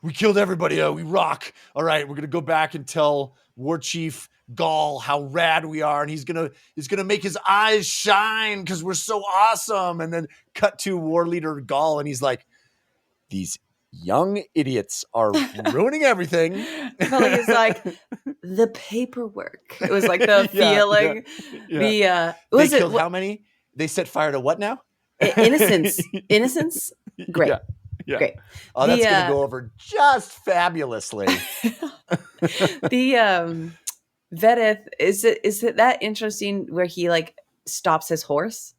we killed everybody. We rock. All right, we're gonna go back and tell War Chief Gaul how rad we are, and he's gonna make his eyes shine because we're so awesome. And then cut to War Leader Gaul, and he's like, these young idiots are ruining everything. It's like the paperwork. It was like the feeling. Yeah. They killed how many? They set fire to what now? Innocence. Great. Yeah. Great. Oh, that's going to go over just fabulously. The Vedith, is it that interesting where he like stops his horse?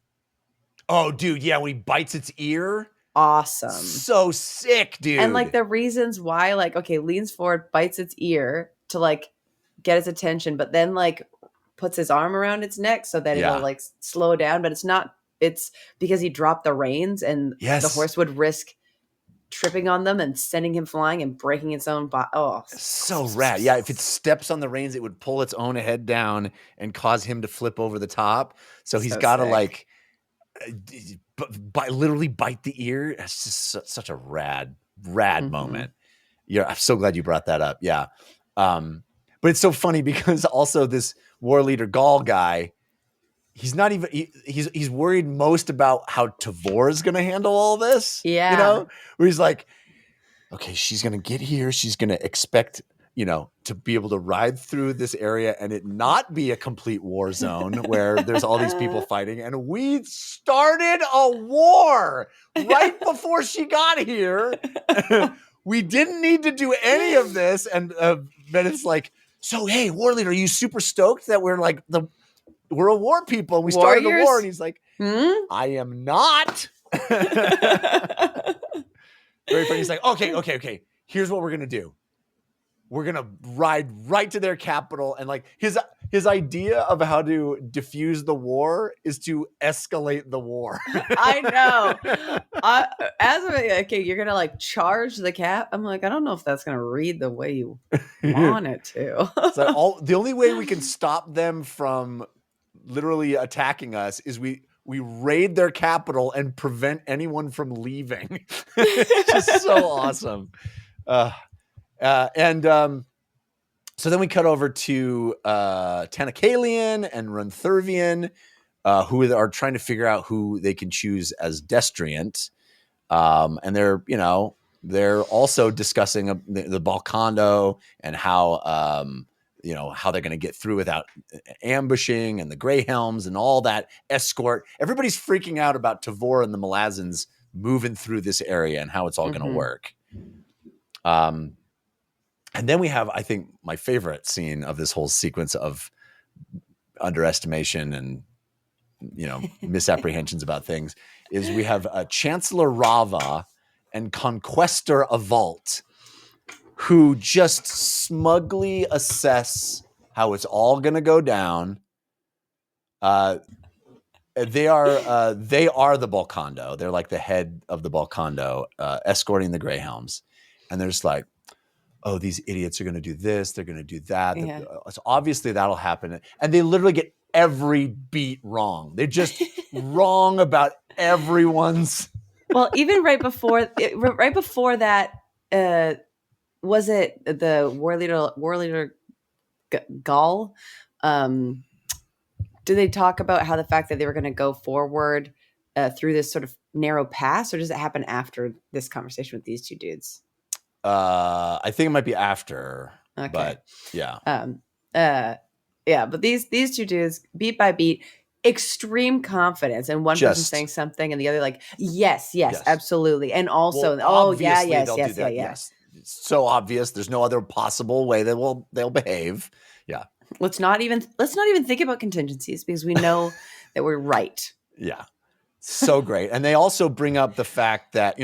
Oh, dude, yeah, when he bites its ear. Awesome. So sick, dude. And like the reasons why, like, okay, leans forward, bites its ear to like get its attention, but then like puts his arm around its neck so that it'll like slow down. But it's because he dropped the reins, and the horse would risk tripping on them and sending him flying and breaking its own body. Oh, so rad. Yeah, if it steps on the reins, it would pull its own head down and cause him to flip over the top. So he's got to like literally bite the ear. It's just such a rad moment. Yeah, I'm so glad you brought that up. Yeah. But it's so funny because also this war leader Gaul guy, he's not even, he's worried most about how Tavor is going to handle all this. Yeah. Where he's like, okay, she's going to get here. She's going to expect, to be able to ride through this area and it not be a complete war zone where there's all these people fighting. And we started a war right before she got here. We didn't need to do any of this. And then it's like, so, hey, war leader, are you super stoked that we're like we're a war people and we started a war? And he's like, I am not. Very funny. He's like, okay. Here's what we're going to do. We're going to ride right to their capital. And like his idea of how to diffuse the war is to escalate the war. I know. You're going to like charge the cap. I'm like, I don't know if that's going to read the way you want it to. So the only way we can stop them from literally attacking us is we raid their capital and prevent anyone from leaving. It's just so awesome. So then we cut over to Tanakalian and Runthurvian, who are trying to figure out who they can choose as Destriant. And they're also discussing the Balkando and how they're going to get through without ambushing, and the Greyhelms and all that escort. Everybody's freaking out about Tavor and the Malazans moving through this area and how it's all going to work. And then we have, I think, my favorite scene of this whole sequence of underestimation and, misapprehensions about things is we have Chancellor Rava and Conquestor Avalt, who just smugly assess how it's all going to go down. They are the Balkando. They're like the head of the Balkando, escorting the Greyhelms. And they're just like, oh, these idiots are going to do this, they're going to do that. Yeah. So obviously that'll happen. And they literally get every beat wrong. They're just wrong about everyone's. Well, even right before that, was it the war leader Gaul? Do they talk about how the fact that they were going to go forward through this sort of narrow pass, or does it happen after this conversation with these two dudes? I think it might be after, Okay. but yeah. Yeah, but these two dudes, beat by beat, extreme confidence, and one person saying something, and the other like, yes, absolutely, and also, yes. It's so obvious. There's no other possible way they'll behave. Yeah. Let's not even think about contingencies because we know that we're right. Yeah. So great. And they also bring up the fact that,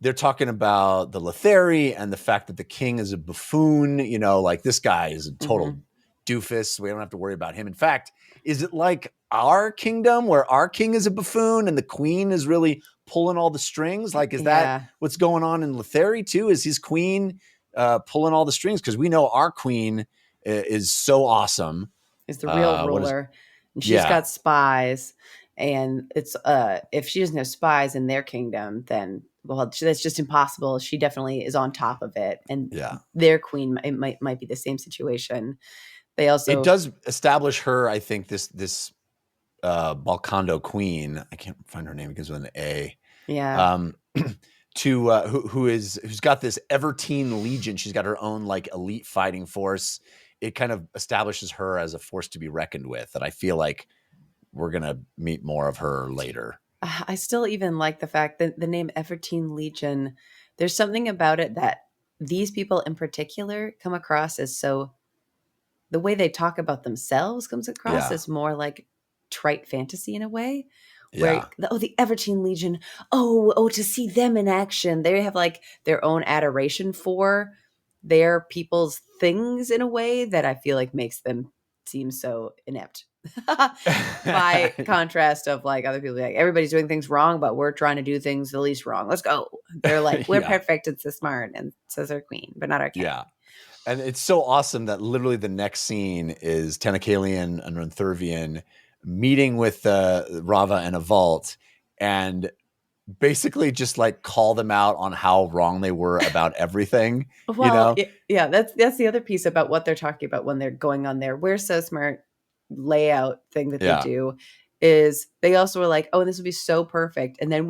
they're talking about the Letheri and the fact that the king is a buffoon, like this guy is a total doofus. We don't have to worry about him. In fact, is it like our kingdom where our king is a buffoon and the queen is really pulling all the strings? Like, is that what's going on in Letheri too? Is his queen pulling all the strings? Because we know our queen is so awesome. Is the real ruler. And she's got spies. And it's if she doesn't have spies in their kingdom, then that's just impossible. She definitely is on top of it. And their queen, it might be the same situation. It does establish her, I think, this Balkando queen. I can't find her name because with an A. Yeah. Who's got this Evertine Legion. She's got her own like elite fighting force. It kind of establishes her as a force to be reckoned with. And I feel like we're going to meet more of her later. I still even like the fact that the name Evertine Legion, there's something about it that these people in particular come across as so, the way they talk about themselves comes across as more like trite fantasy in a way. Where, the Evertine Legion, to see them in action. They have like their own adoration for their people's things in a way that I feel like makes them seem so inept. By contrast of like other people, like everybody's doing things wrong, but we're trying to do things the least wrong. Let's go. They're like, we're perfect and so smart, and says our queen, but not our king. Yeah. And it's so awesome that literally the next scene is Tennekalian and Runthurvian meeting with Rava and Avalt, and basically just like call them out on how wrong they were about everything. Well, yeah, that's the other piece about what they're talking about when they're going on their "we're so smart" layout thing that they do. Is they also were like, oh, this would be so perfect, and then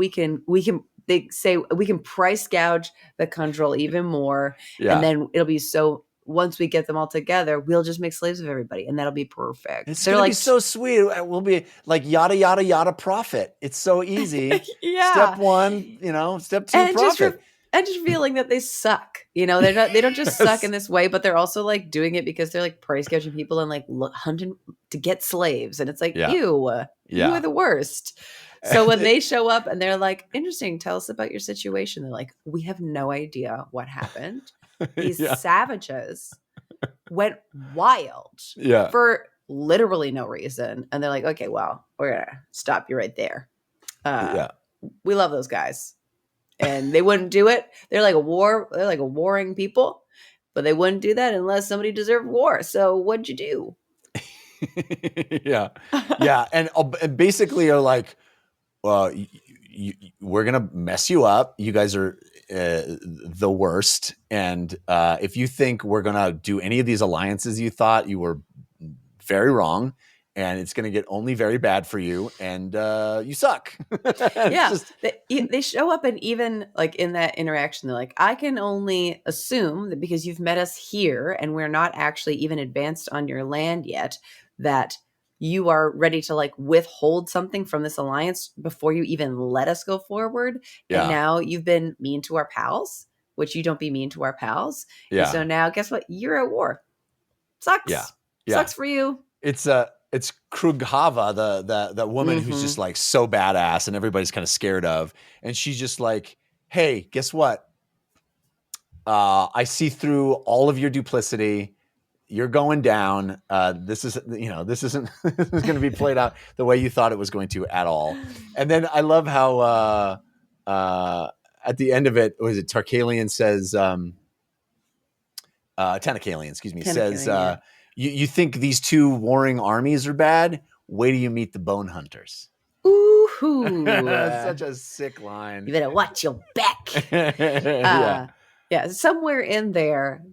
they say we can price gouge the control even more, and then it'll be so. Once we get them all together, we'll just make slaves of everybody, and that'll be perfect. It's gonna be so sweet. We'll be like yada yada yada profit. It's so easy. Step one, step two, and profit. Just feeling that they suck. They don't just suck in this way, but they're also like doing it because they're like price gouging people and like hunting to get slaves, and it's like you are the worst. So when they show up and they're like, interesting, tell us about your situation. They're like, we have no idea what happened. These savages went wild for literally no reason. And they're like, okay, well, we're going to stop you right there. We love those guys. And they wouldn't do it. They're like a warring people, but they wouldn't do that unless somebody deserved war. So what'd you do? Yeah. And basically are like, well, we're going to mess you up. You guys are the worst. And if you think we're going to do any of these alliances you thought, you were very wrong. And it's going to get only very bad for you. And you suck. They show up, and even like in that interaction, they're like, I can only assume that because you've met us here and we're not actually even advanced on your land yet, that you are ready to like withhold something from this alliance before you even let us go forward. Yeah. And now you've been mean to our pals, which you don't be mean to our pals. Yeah. And so now guess what? You're at war. Sucks. Yeah. Sucks for you. It's Krughava, that woman who's just like so badass and everybody's kind of scared of. And she's just like, hey, guess what? I see through all of your duplicity. You're going down. This isn't going to be played out the way you thought it was going to at all. And then I love how at the end of it, was it Tarkalian says, Tentacalian, excuse me, says, Tentacalian, you think these two warring armies are bad? Wait till you meet the Bone Hunters. Ooh. Such a sick line. You better watch your back. Yeah. Yeah, somewhere in there,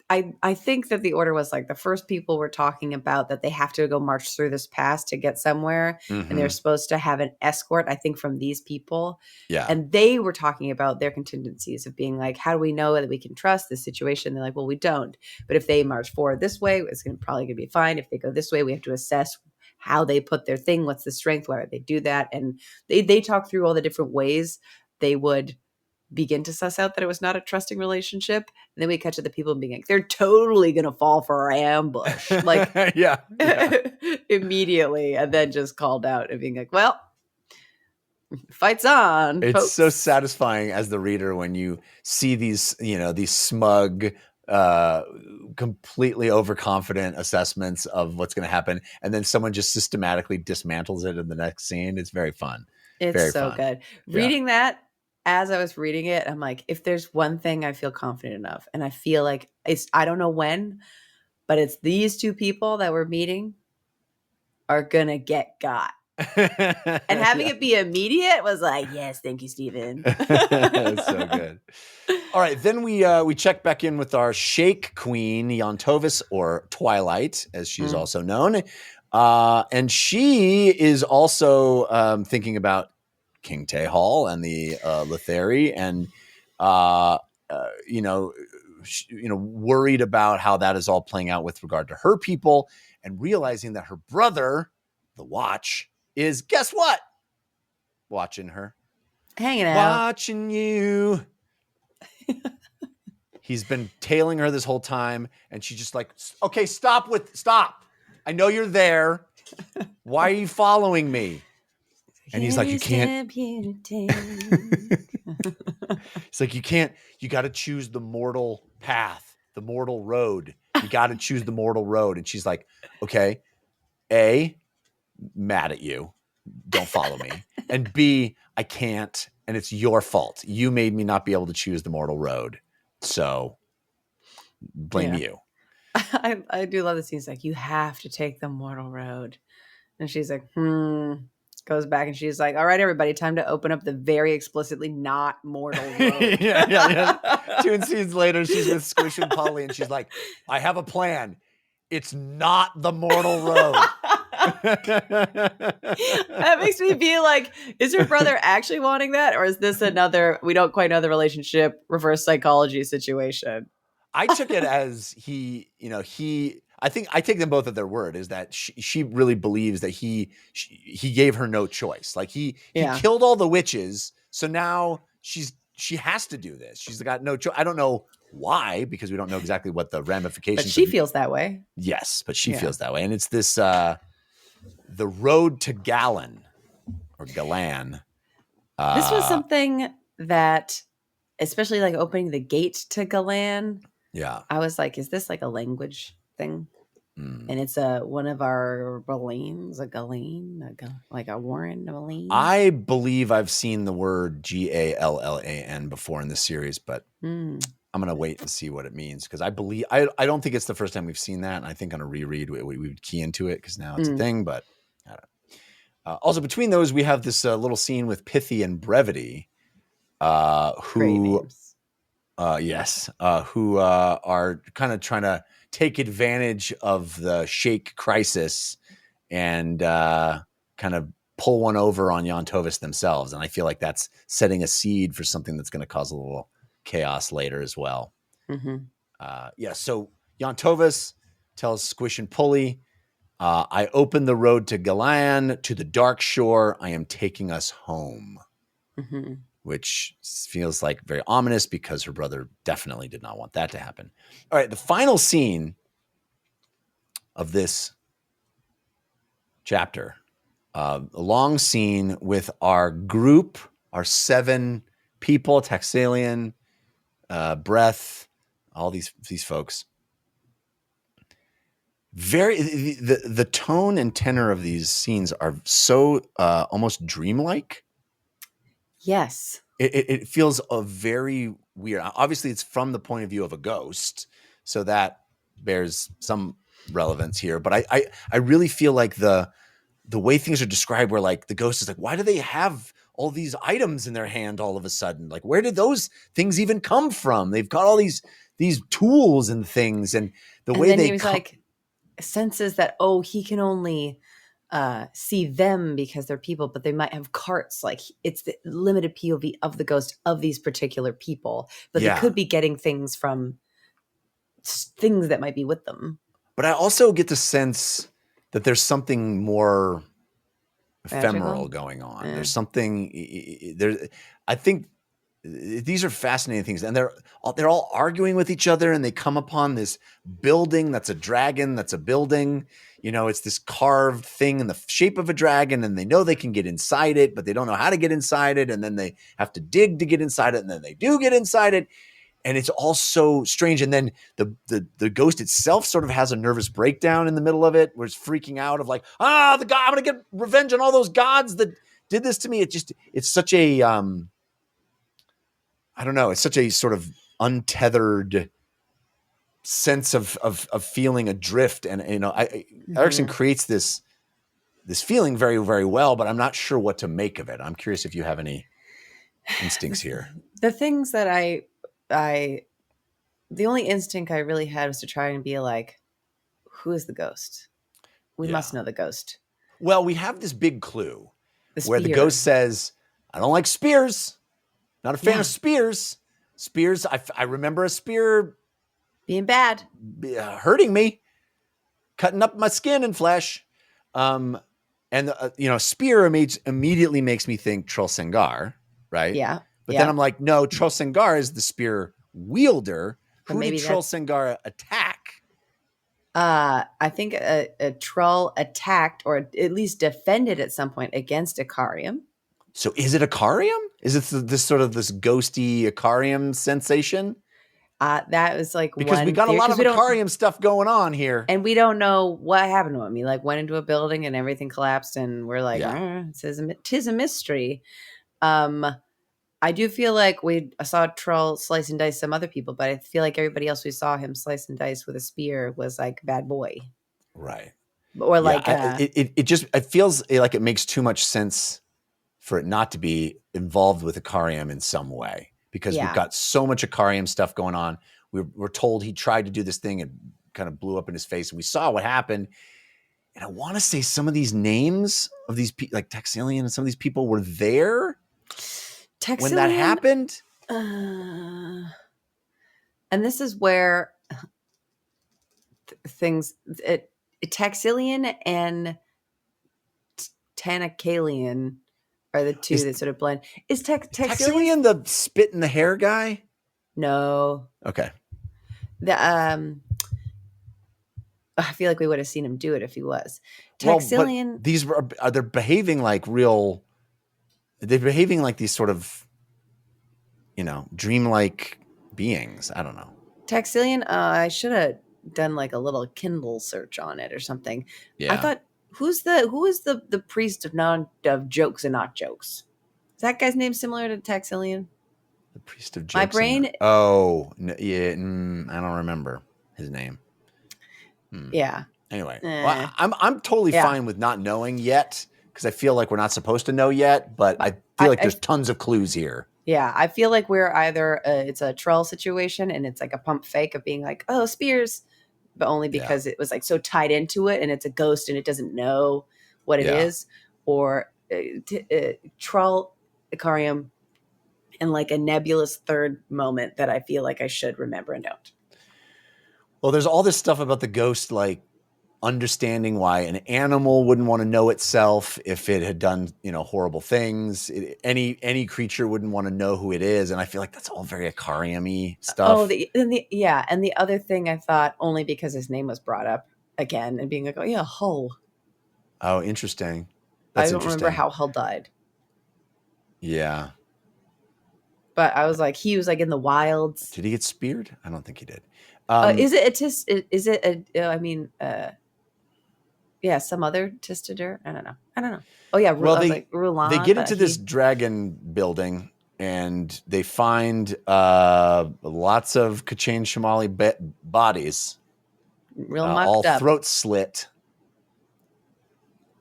I think that the order was like the first people were talking about that they have to go march through this pass to get somewhere, and they're Mhm. supposed to have an escort, I think, from these people. Yeah. And they were talking about their contingencies of being like, how do we know that we can trust this situation? They're like, well, we don't. But if they march forward this way, it's probably going to be fine. If they go this way, we have to assess how they put their thing. What's the strength? Why would they do that? And they talk through all the different ways they would begin to suss out that it was not a trusting relationship. And then we cut to the people being like, they're totally going to fall for our ambush. Like, yeah. immediately. And then just called out and being like, well, fight's on. It's folks. so satisfying as the reader when you see these, these smug, completely overconfident assessments of what's going to happen. And then someone just systematically dismantles it in the next scene. It's very fun. It's very so fun. good. Yeah. Reading that, as I was reading it, I'm like, if there's one thing I feel confident enough, and I feel like I don't know when, but it's these two people that we're meeting are going to get got. And having it be immediate was like, yes, thank you, Steven. That's so good. All right, then we check back in with our Shake Queen, Yontovis, or Twilight, as she's also known. And she is also thinking about King Tehal and the Letheri, and worried about how that is all playing out with regard to her people, and realizing that her brother, the Watch, is, guess what? Watching her. Hanging out. Watching you. He's been tailing her this whole time, and she's just like, okay, stop. I know you're there. Why are you following me? And he's like, you can't. It's like, you got to choose the mortal path, the mortal road. You got to choose the mortal road. And she's like, okay, A, mad at you. Don't follow me. And B, I can't. And it's your fault. You made me not be able to choose the mortal road. So blame you. I do love the scenes like, you have to take the mortal road. And she's like, goes back and she's like, all right, everybody, time to open up the very explicitly not mortal road. yeah. 2 scenes later, she's with Squish and Polly, and she's like, I have a plan. It's not the mortal road. That makes me feel like, is her brother actually wanting that? Or is this another, we don't quite know the relationship, reverse psychology situation? I took it as I think I take them both at their word, is that she really believes that he gave her no choice. Like he killed all the witches. So now she has to do this. She's got no choice. I don't know why, because we don't know exactly what the ramifications. But she feels that way. Yes, but she feels that way. And it's this, the road to Galan or Galan. This was something that, especially like opening the gate to Galan. Yeah. I was like, is this like a language thing? And it's one of our Galanes, like a Warren Galane. I believe I've seen the word Gallan before in this series, but I'm going to wait and see what it means, because I don't think it's the first time we've seen that. And I think on a reread, we would key into it because now it's a thing, but I don't know. Also, between those, we have this little scene with Pithy and Brevity, who are kind of trying to take advantage of the Shake crisis and kind of pull one over on Yontovis themselves. And I feel like that's setting a seed for something that's going to cause a little chaos later as well. So Yontovis tells Squish and Pulley, I opened the road to Galan, to the dark shore. I am taking us home. Which feels like very ominous, because her brother definitely did not want that to happen. All right, the final scene of this chapter, a long scene with our group, our 7 people, Taxalian, Breath, all these folks. The tone and tenor of these scenes are so almost dreamlike. Yes. It feels very weird. Obviously, it's from the point of view of a ghost. So that bears some relevance here. But I really feel like the way things are described, where like the ghost is like, why do they have all these items in their hand all of a sudden? Like, where did those things even come from? They've got all these tools and things, and the And way then they he was like, senses that, oh, he can only see them because they're people, but they might have carts. Like, it's the limited POV of the ghost of these particular people, but they could be getting things from things that might be with them. But I also get the sense that there's something more ephemeral going on. There's something there. I think these are fascinating things, and they're all arguing with each other, and they come upon this building that's a dragon, that's a building. You know, it's this carved thing in the shape of a dragon, and they know they can get inside it, but they don't know how to get inside it, and then they have to dig to get inside it, and then they do get inside it. And it's all so strange. And then the ghost itself sort of has a nervous breakdown in the middle of it, where it's freaking out of like, the god, I'm going to get revenge on all those gods that did this to me. It's such a, I don't know. It's such a sort of untethered sense of feeling adrift. And, you know, Erikson creates this feeling very, very well, but I'm not sure what to make of it. I'm curious if you have any instincts here. The things that the only instinct I really had was to try and be like, who is the ghost? We must know the ghost. Well, we have this big clue where the ghost says, I don't like spears. Not a fan of spears. Spears, I remember a spear being bad, hurting me, cutting up my skin and flesh. And, you know, spear immediately makes me think Trolsengar, right? Yeah. But then I'm like, no, Trolsengar is the spear wielder. Who did Trolsengar attack? I think a troll attacked, or at least defended at some point against Icarium. So is it Icarium? Is it this sort of this ghosty Icarium sensation? That was like, because we got a lot of Icarium stuff going on here, and we don't know what happened to him. He like went into a building and everything collapsed, and we're like, tis a mystery. I do feel like I saw Troll slice and dice some other people, but I feel like everybody else we saw him slice and dice with a spear was like bad boy, right? Or like it feels like it makes too much sense for it not to be involved with Icarium in some way, because we've got so much Icarium stuff going on. We're told he tried to do this thing and kind of blew up in his face, and we saw what happened. And I want to say some of these names of these people, like Taxilian and some of these people, were there when that happened. And this is where Taxilian and Tanakalian are the two that sort of blend. Is Taxilian the spit in the hair guy? No. Okay. I feel like we would have seen him do it if he was. Taxilian. Well, these are they're behaving like real. They're behaving like these sort of, you know, dreamlike beings. I don't know. Taxilian. I should have done like a little Kindle search on it or something. Yeah. I thought, who is the priest of jokes and not jokes? Is that guy's name similar to Taxilian? The priest of jokes. My brain. I don't remember his name. Yeah. Anyway, well, I'm totally fine with not knowing yet, because I feel like we're not supposed to know yet, but I feel like there's tons of clues here. Yeah, I feel like we're either it's a troll situation and it's like a pump fake of being like, oh, spears, but only because it was like so tied into it, and it's a ghost and it doesn't know what it is, or troll Icarium in like a nebulous third moment that I feel like I should remember and don't. Well, there's all this stuff about the ghost, like understanding why an animal wouldn't want to know itself if it had done, you know, horrible things. Any creature wouldn't want to know who it is, and I feel like that's all very Icarium-y stuff. And the other thing I thought, only because his name was brought up again and being like, oh yeah, Hull. Oh, interesting. I don't remember how Hull died. Yeah. But I was like, he was like in the wilds. Did he get speared? I don't think he did. Is it some other Tistadur? I don't know. Oh yeah. Well, they get into this dragon building, and they find lots of Kachin Shamali bodies, Real all mucked up. throat slit.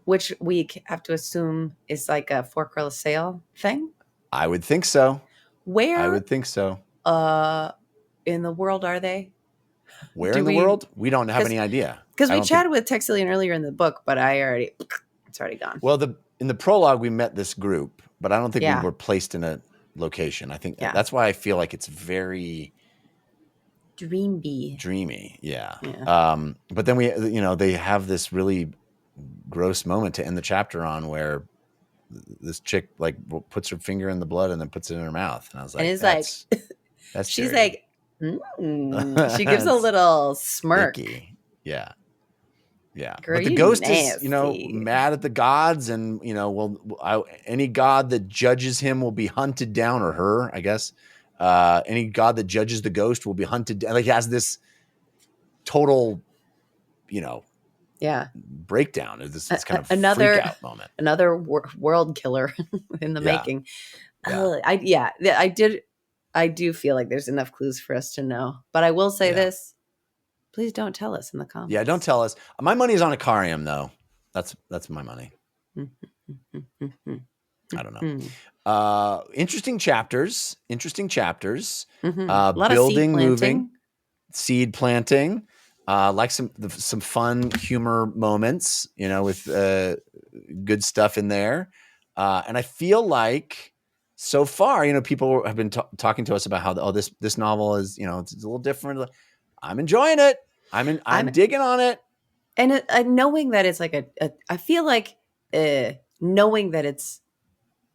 Which we have to assume is like a fork sale thing. I would think so. Where I would think so. in the world are they? Where in the world? We don't have any idea. Because we chatted with Texilian earlier in the book, but it's already gone. Well, in the prologue, we met this group, but I don't think Yeah. we were placed in a location. I think Yeah. that's why I feel like it's very dreamy. Yeah. Yeah. But then they have this really gross moment to end the chapter on where this chick like puts her finger in the blood and then puts it in her mouth, and I was like, and it's that's she's dirty. Like, she gives a little smirk. Icky. Yeah. Girl, but the ghost nasty. is, mad at the gods, and any god that judges him will be hunted down, or her, I guess. Any god that judges the ghost will be hunted down. Like, he has this total, breakdown. This kind of freak out moment. Another world killer in the making. Yeah. I do feel like there's enough clues for us to know. But I will say this. Please don't tell us in the comments. Yeah, don't tell us. My money is on Ikariam, though. That's my money. I don't know. Interesting chapters. Mm-hmm. A lot building, of moving, seed planting. Like some fun humor moments, with good stuff in there. And I feel like so far, people have been talking to us about how this novel is, it's a little different. I'm enjoying it. I'm digging on it. And knowing that it's like I feel like knowing that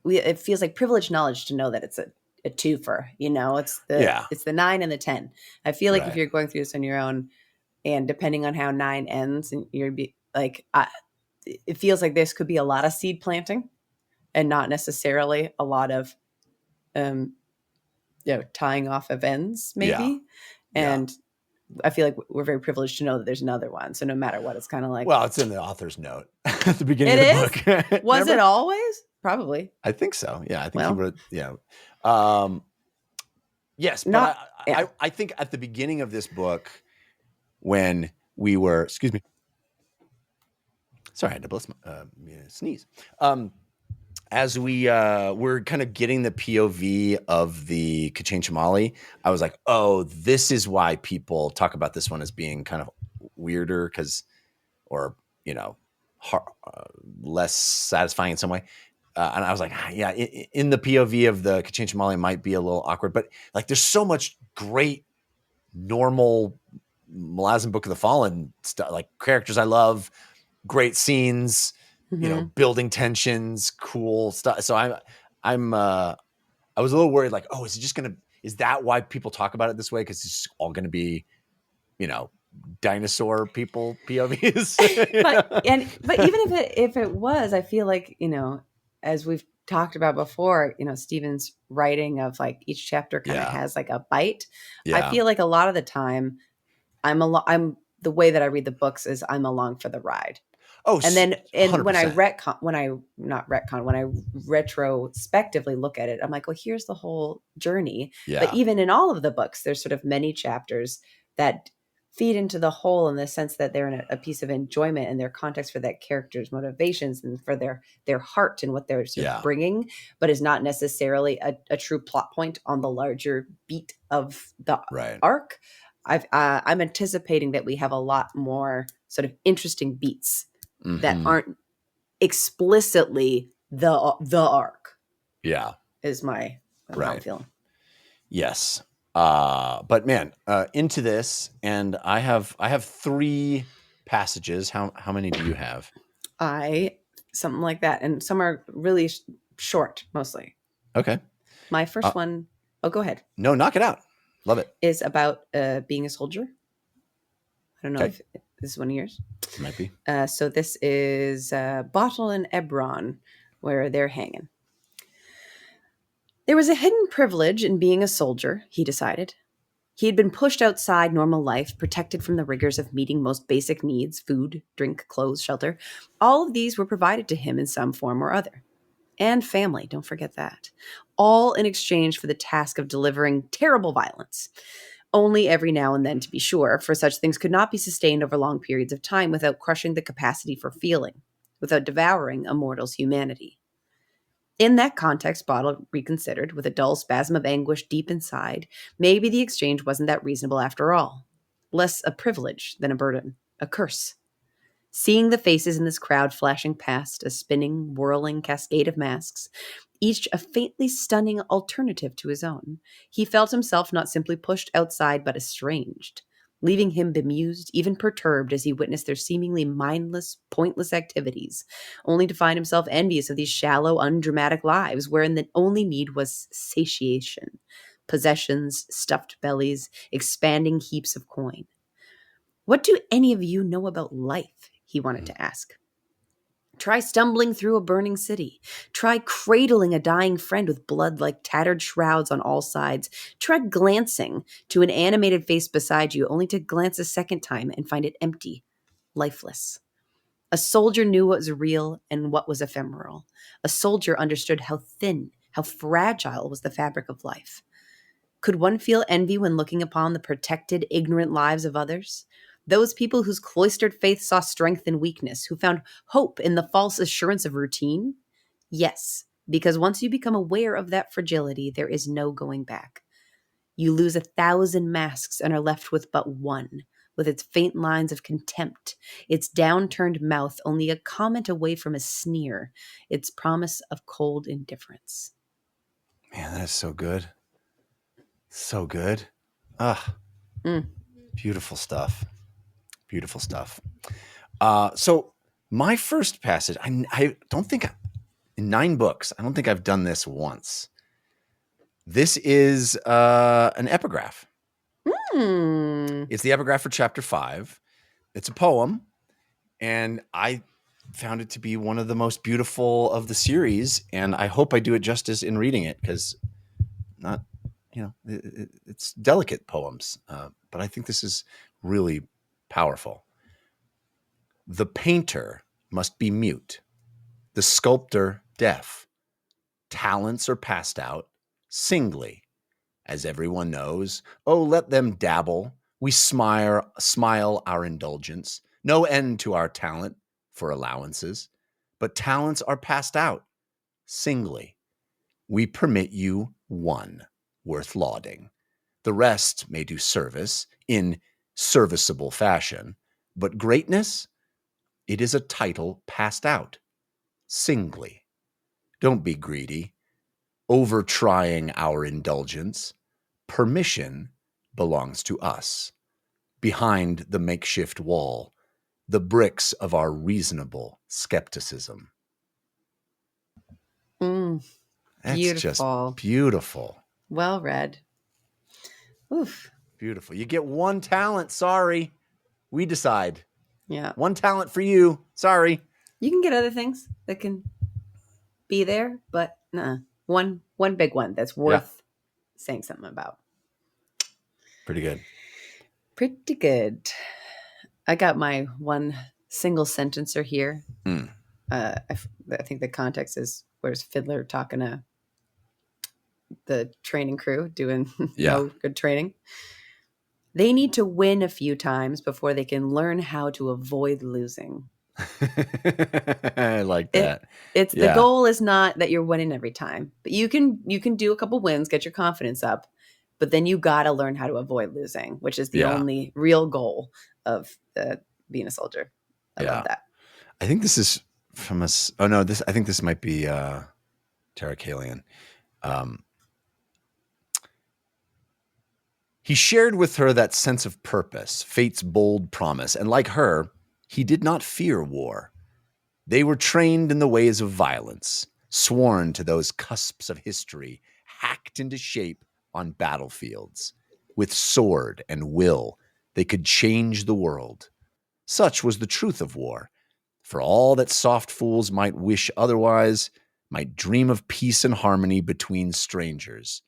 it feels like privileged knowledge to know that it's a twofer. It's the 9 and the 10. I feel like if you're going through this on your own, and depending on how 9 ends, and you'd be like, it feels like this could be a lot of seed planting, and not necessarily a lot of, tying off of ends, maybe. Yeah. And I feel like we're very privileged to know that there's another one. So no matter what, it's kind of like, well, it's in the author's note at the beginning of the book. Was it always? Probably. I think so. Yeah, I think he wrote. Yeah. Yes, but I think at the beginning of this book, when we were, excuse me, sorry, I had to sneeze. As we were kind of getting the POV of the Kachin Shamali, I was like, oh, this is why people talk about this one as being kind of weirder, less satisfying in some way. And I was like, yeah, in the POV of the Kachin Shamali might be a little awkward, but like, there's so much great, normal Malazan Book of the Fallen stuff, like characters I love, great scenes, building tensions, cool stuff. So I was a little worried, like, oh, is that why people talk about it this way? Because it's all going to be, dinosaur people POVs. but even if it was, I feel like, as we've talked about before, Steven's writing of like each chapter kind of has like a bite. Yeah. I feel like a lot of the time I'm the way that I read the books is I'm along for the ride. Oh, and then when I retrospectively look at it, I'm like, well, here's the whole journey. Yeah. But even in all of the books, there's sort of many chapters that feed into the whole in the sense that they're in a piece of enjoyment and their context for that character's motivations and for their heart and what they're sort of bringing, but is not necessarily a true plot point on the larger beat of the arc. I'm anticipating that we have a lot more sort of interesting beats that aren't explicitly the arc. Yeah, is my how I'm feeling. Yes, but man, into this, and I have 3 passages. How many do you have? Something like that, and some are really short, mostly. Okay. My first one. Oh, go ahead. No, knock it out. Love it. Is about being a soldier. I don't know if this is one of yours. It might be. So this is Bottle and Ebron, where they're hanging. There was a hidden privilege in being a soldier, he decided. He had been pushed outside normal life, protected from the rigors of meeting most basic needs, food, drink, clothes, shelter. All of these were provided to him in some form or other. And family, don't forget that. all in exchange for the task of delivering terrible violence. Only every now and then, to be sure, for such things could not be sustained over long periods of time without crushing the capacity for feeling, without devouring a mortal's humanity. In that context, Bottle reconsidered, with a dull spasm of anguish deep inside, maybe the exchange wasn't that reasonable after all. Less a privilege than a burden, a curse. Seeing the faces in this crowd flashing past, a spinning, whirling cascade of masks, each a faintly stunning alternative to his own, he felt himself not simply pushed outside but estranged, leaving him bemused, even perturbed as he witnessed their seemingly mindless, pointless activities, only to find himself envious of these shallow, undramatic lives wherein the only need was satiation, possessions, stuffed bellies, expanding heaps of coin. What do any of you know about life? He wanted to ask. Try stumbling through a burning city. Try cradling a dying friend with blood like tattered shrouds on all sides. Try glancing to an animated face beside you, only to glance a second time and find it empty, lifeless. A soldier knew what was real and what was ephemeral. A soldier understood how thin, how fragile was the fabric of life. Could one feel envy when looking upon the protected, ignorant lives of others? Those people whose cloistered faith saw strength in weakness, who found hope in the false assurance of routine? Yes, because once you become aware of that fragility, there is no going back. You lose 1,000 masks and are left with but one, with its faint lines of contempt, its downturned mouth only a comment away from a sneer, its promise of cold indifference. Man, that is so good. So good. Beautiful stuff. Beautiful stuff. So my first passage, I don't think, in 9 books, I don't think I've done this once. This is an epigraph. It's the epigraph for chapter 5. It's a poem, and I found it to be one of the most beautiful of the series, and I hope I do it justice in reading it, because not, it's delicate poems, but I think this is really powerful. The painter must be mute, the sculptor deaf. Talents are passed out singly. As everyone knows, oh, let them dabble. We smile our indulgence. No end to our talent for allowances. But talents are passed out singly. We permit you one worth lauding. The rest may do service in serviceable fashion. But greatness, it is a title passed out singly. Don't be greedy, over trying our indulgence. Permission belongs to us. Behind the makeshift wall, the bricks of our reasonable skepticism. Beautiful. That's just beautiful. Well read. Oof. Beautiful. You get one talent. Sorry. We decide. Yeah. One talent for you. Sorry. You can get other things that can be there, but one big one that's worth saying something about. Pretty good. Pretty good. I got my one single sentencer here. I think the context is where's Fiddler talking to the training crew doing no good training. They need to win a few times before they can learn how to avoid losing. I like that. It's the goal is not that you're winning every time, but you can do a couple wins, get your confidence up, but then you got to learn how to avoid losing, which is the only real goal of being a soldier. I love that. I think this is from us. Oh no, I think this might be Tara Kalian. He shared with her that sense of purpose, fate's bold promise, and like her, he did not fear war. They were trained in the ways of violence, sworn to those cusps of history, hacked into shape on battlefields. With sword and will, they could change the world. Such was the truth of war. For all that soft fools might wish otherwise, might dream of peace and harmony between strangers.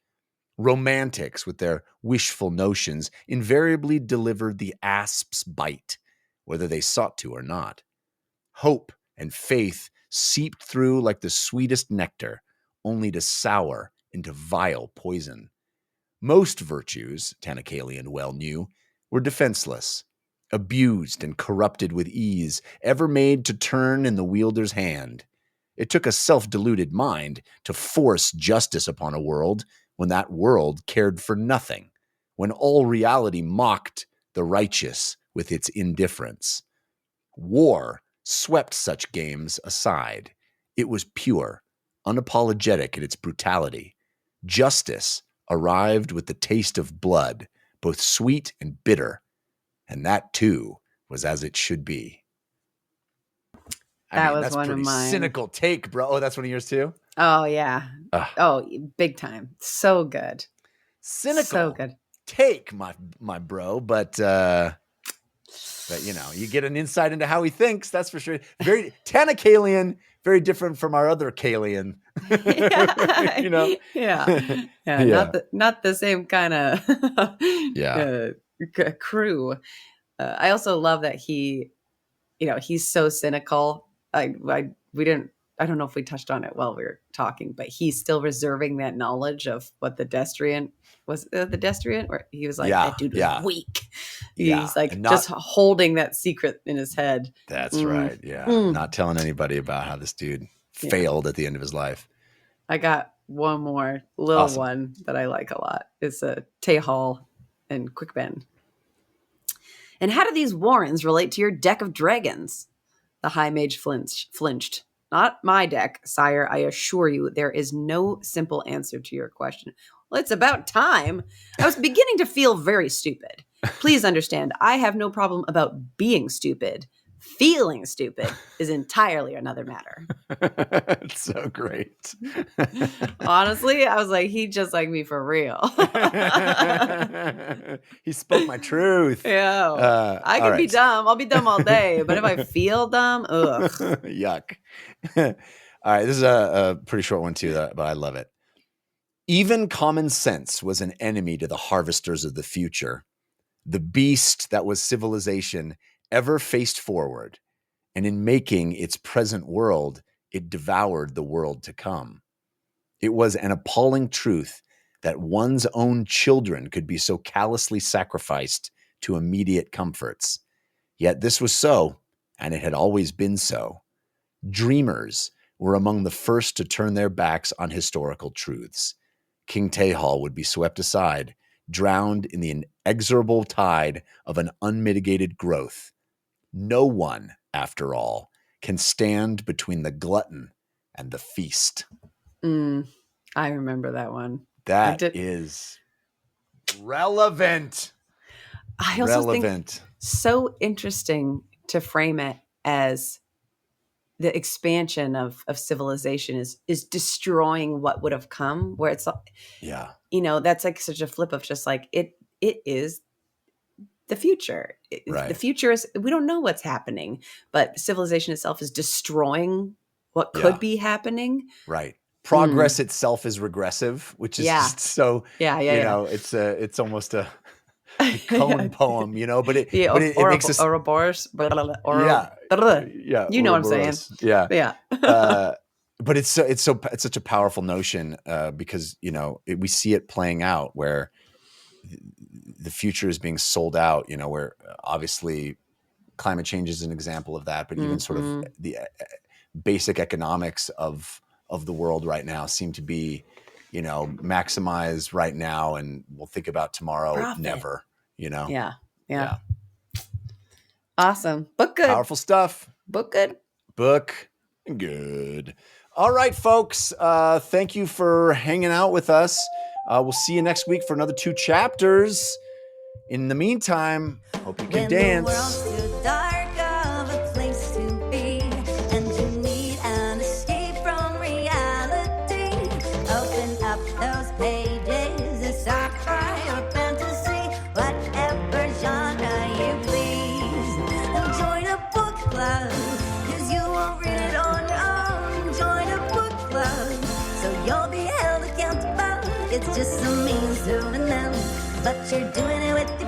Romantics, with their wishful notions, invariably delivered the asp's bite, whether they sought to or not. Hope and faith seeped through like the sweetest nectar, only to sour into vile poison. Most virtues, Tanakalian well knew, were defenseless, abused and corrupted with ease, ever made to turn in the wielder's hand. It took a self-deluded mind to force justice upon a world when that world cared for nothing, when all reality mocked the righteous with its indifference. War swept such games aside. It was pure, unapologetic in its brutality. Justice arrived with the taste of blood, both sweet and bitter, and that too was as it should be. That was that's one of pretty mine. cynical take, bro. Oh, that's one of yours too? Oh, yeah. Ugh. Oh, big time. So good. Cynical So good. take, my bro, but you know, you get an insight into how he thinks, that's for sure. Very Tanakalian, very different from our other Kalian. Yeah. You know? Yeah. Yeah. Not the same kind of crew. I also love that he, you know, he's so cynical. I don't know if we touched on it while we were talking, but he's still reserving that knowledge of what the Destriant was. The Destriant, where he was like, that dude was weak. He's like just holding that secret in his head. That's right. Yeah. Not telling anybody about how this dude failed at the end of his life. I got one more little one that I like a lot. It's a Tehal and Quickben. And how do these warrens relate to your deck of dragons? The High Mage flinched. Not my deck, sire. I assure you, there is no simple answer to your question. Well, it's about time. I was beginning to feel very stupid. Please understand, I have no problem about being stupid. Feeling stupid is entirely another matter. It's so great. Honestly, I was like, he just like me for real. He spoke my truth. Yeah. I can be dumb. I'll be dumb all day. But if I feel dumb, ugh. Yuck. All right. This is a pretty short one too, but I love it. Even common sense was an enemy to the harvesters of the future. The beast that was civilization ever faced forward, and in making its present world, it devoured the world to come. It was an appalling truth that one's own children could be so callously sacrificed to immediate comforts. Yet this was so, and it had always been so. Dreamers were among the first to turn their backs on historical truths. King Tehal would be swept aside, drowned in the inexorable tide of an unmitigated growth. No one, after all, can stand between the glutton and the feast. I remember that one. That is relevant. I also think so interesting to frame it as the expansion of civilization is destroying what would have come, where it's, you know, that's like such a flip of just like, it is the future. The future is, we don't know what's happening, but civilization itself is destroying what could be happening. Right. Progress itself is regressive, which is just so, you know, it's almost a cone poem, you know, but it makes us Ouroboros. You know what I'm saying? Yeah. But it's such a powerful notion because, you know, we see it playing out where the future is being sold out, you know, where obviously climate change is an example of that, but even sort of the basic economics of the world right now seem to be, you know, maximize right now and we'll think about tomorrow. Profit. Never, you know? Yeah. Awesome. Book good. Powerful stuff. Book good. Book good. All right, folks. Thank you for hanging out with us. We'll see you next week for another 2 chapters. In the meantime, hope you can dance. The world's too dark of a place to be, and you need an escape from reality. Open up those pages, it's sci-fi or fantasy, whatever genre you please. And join a book club, 'cause you won't read it on your own. Join a book club, so you'll be held accountable. It's just a means to an end, but you're doing it with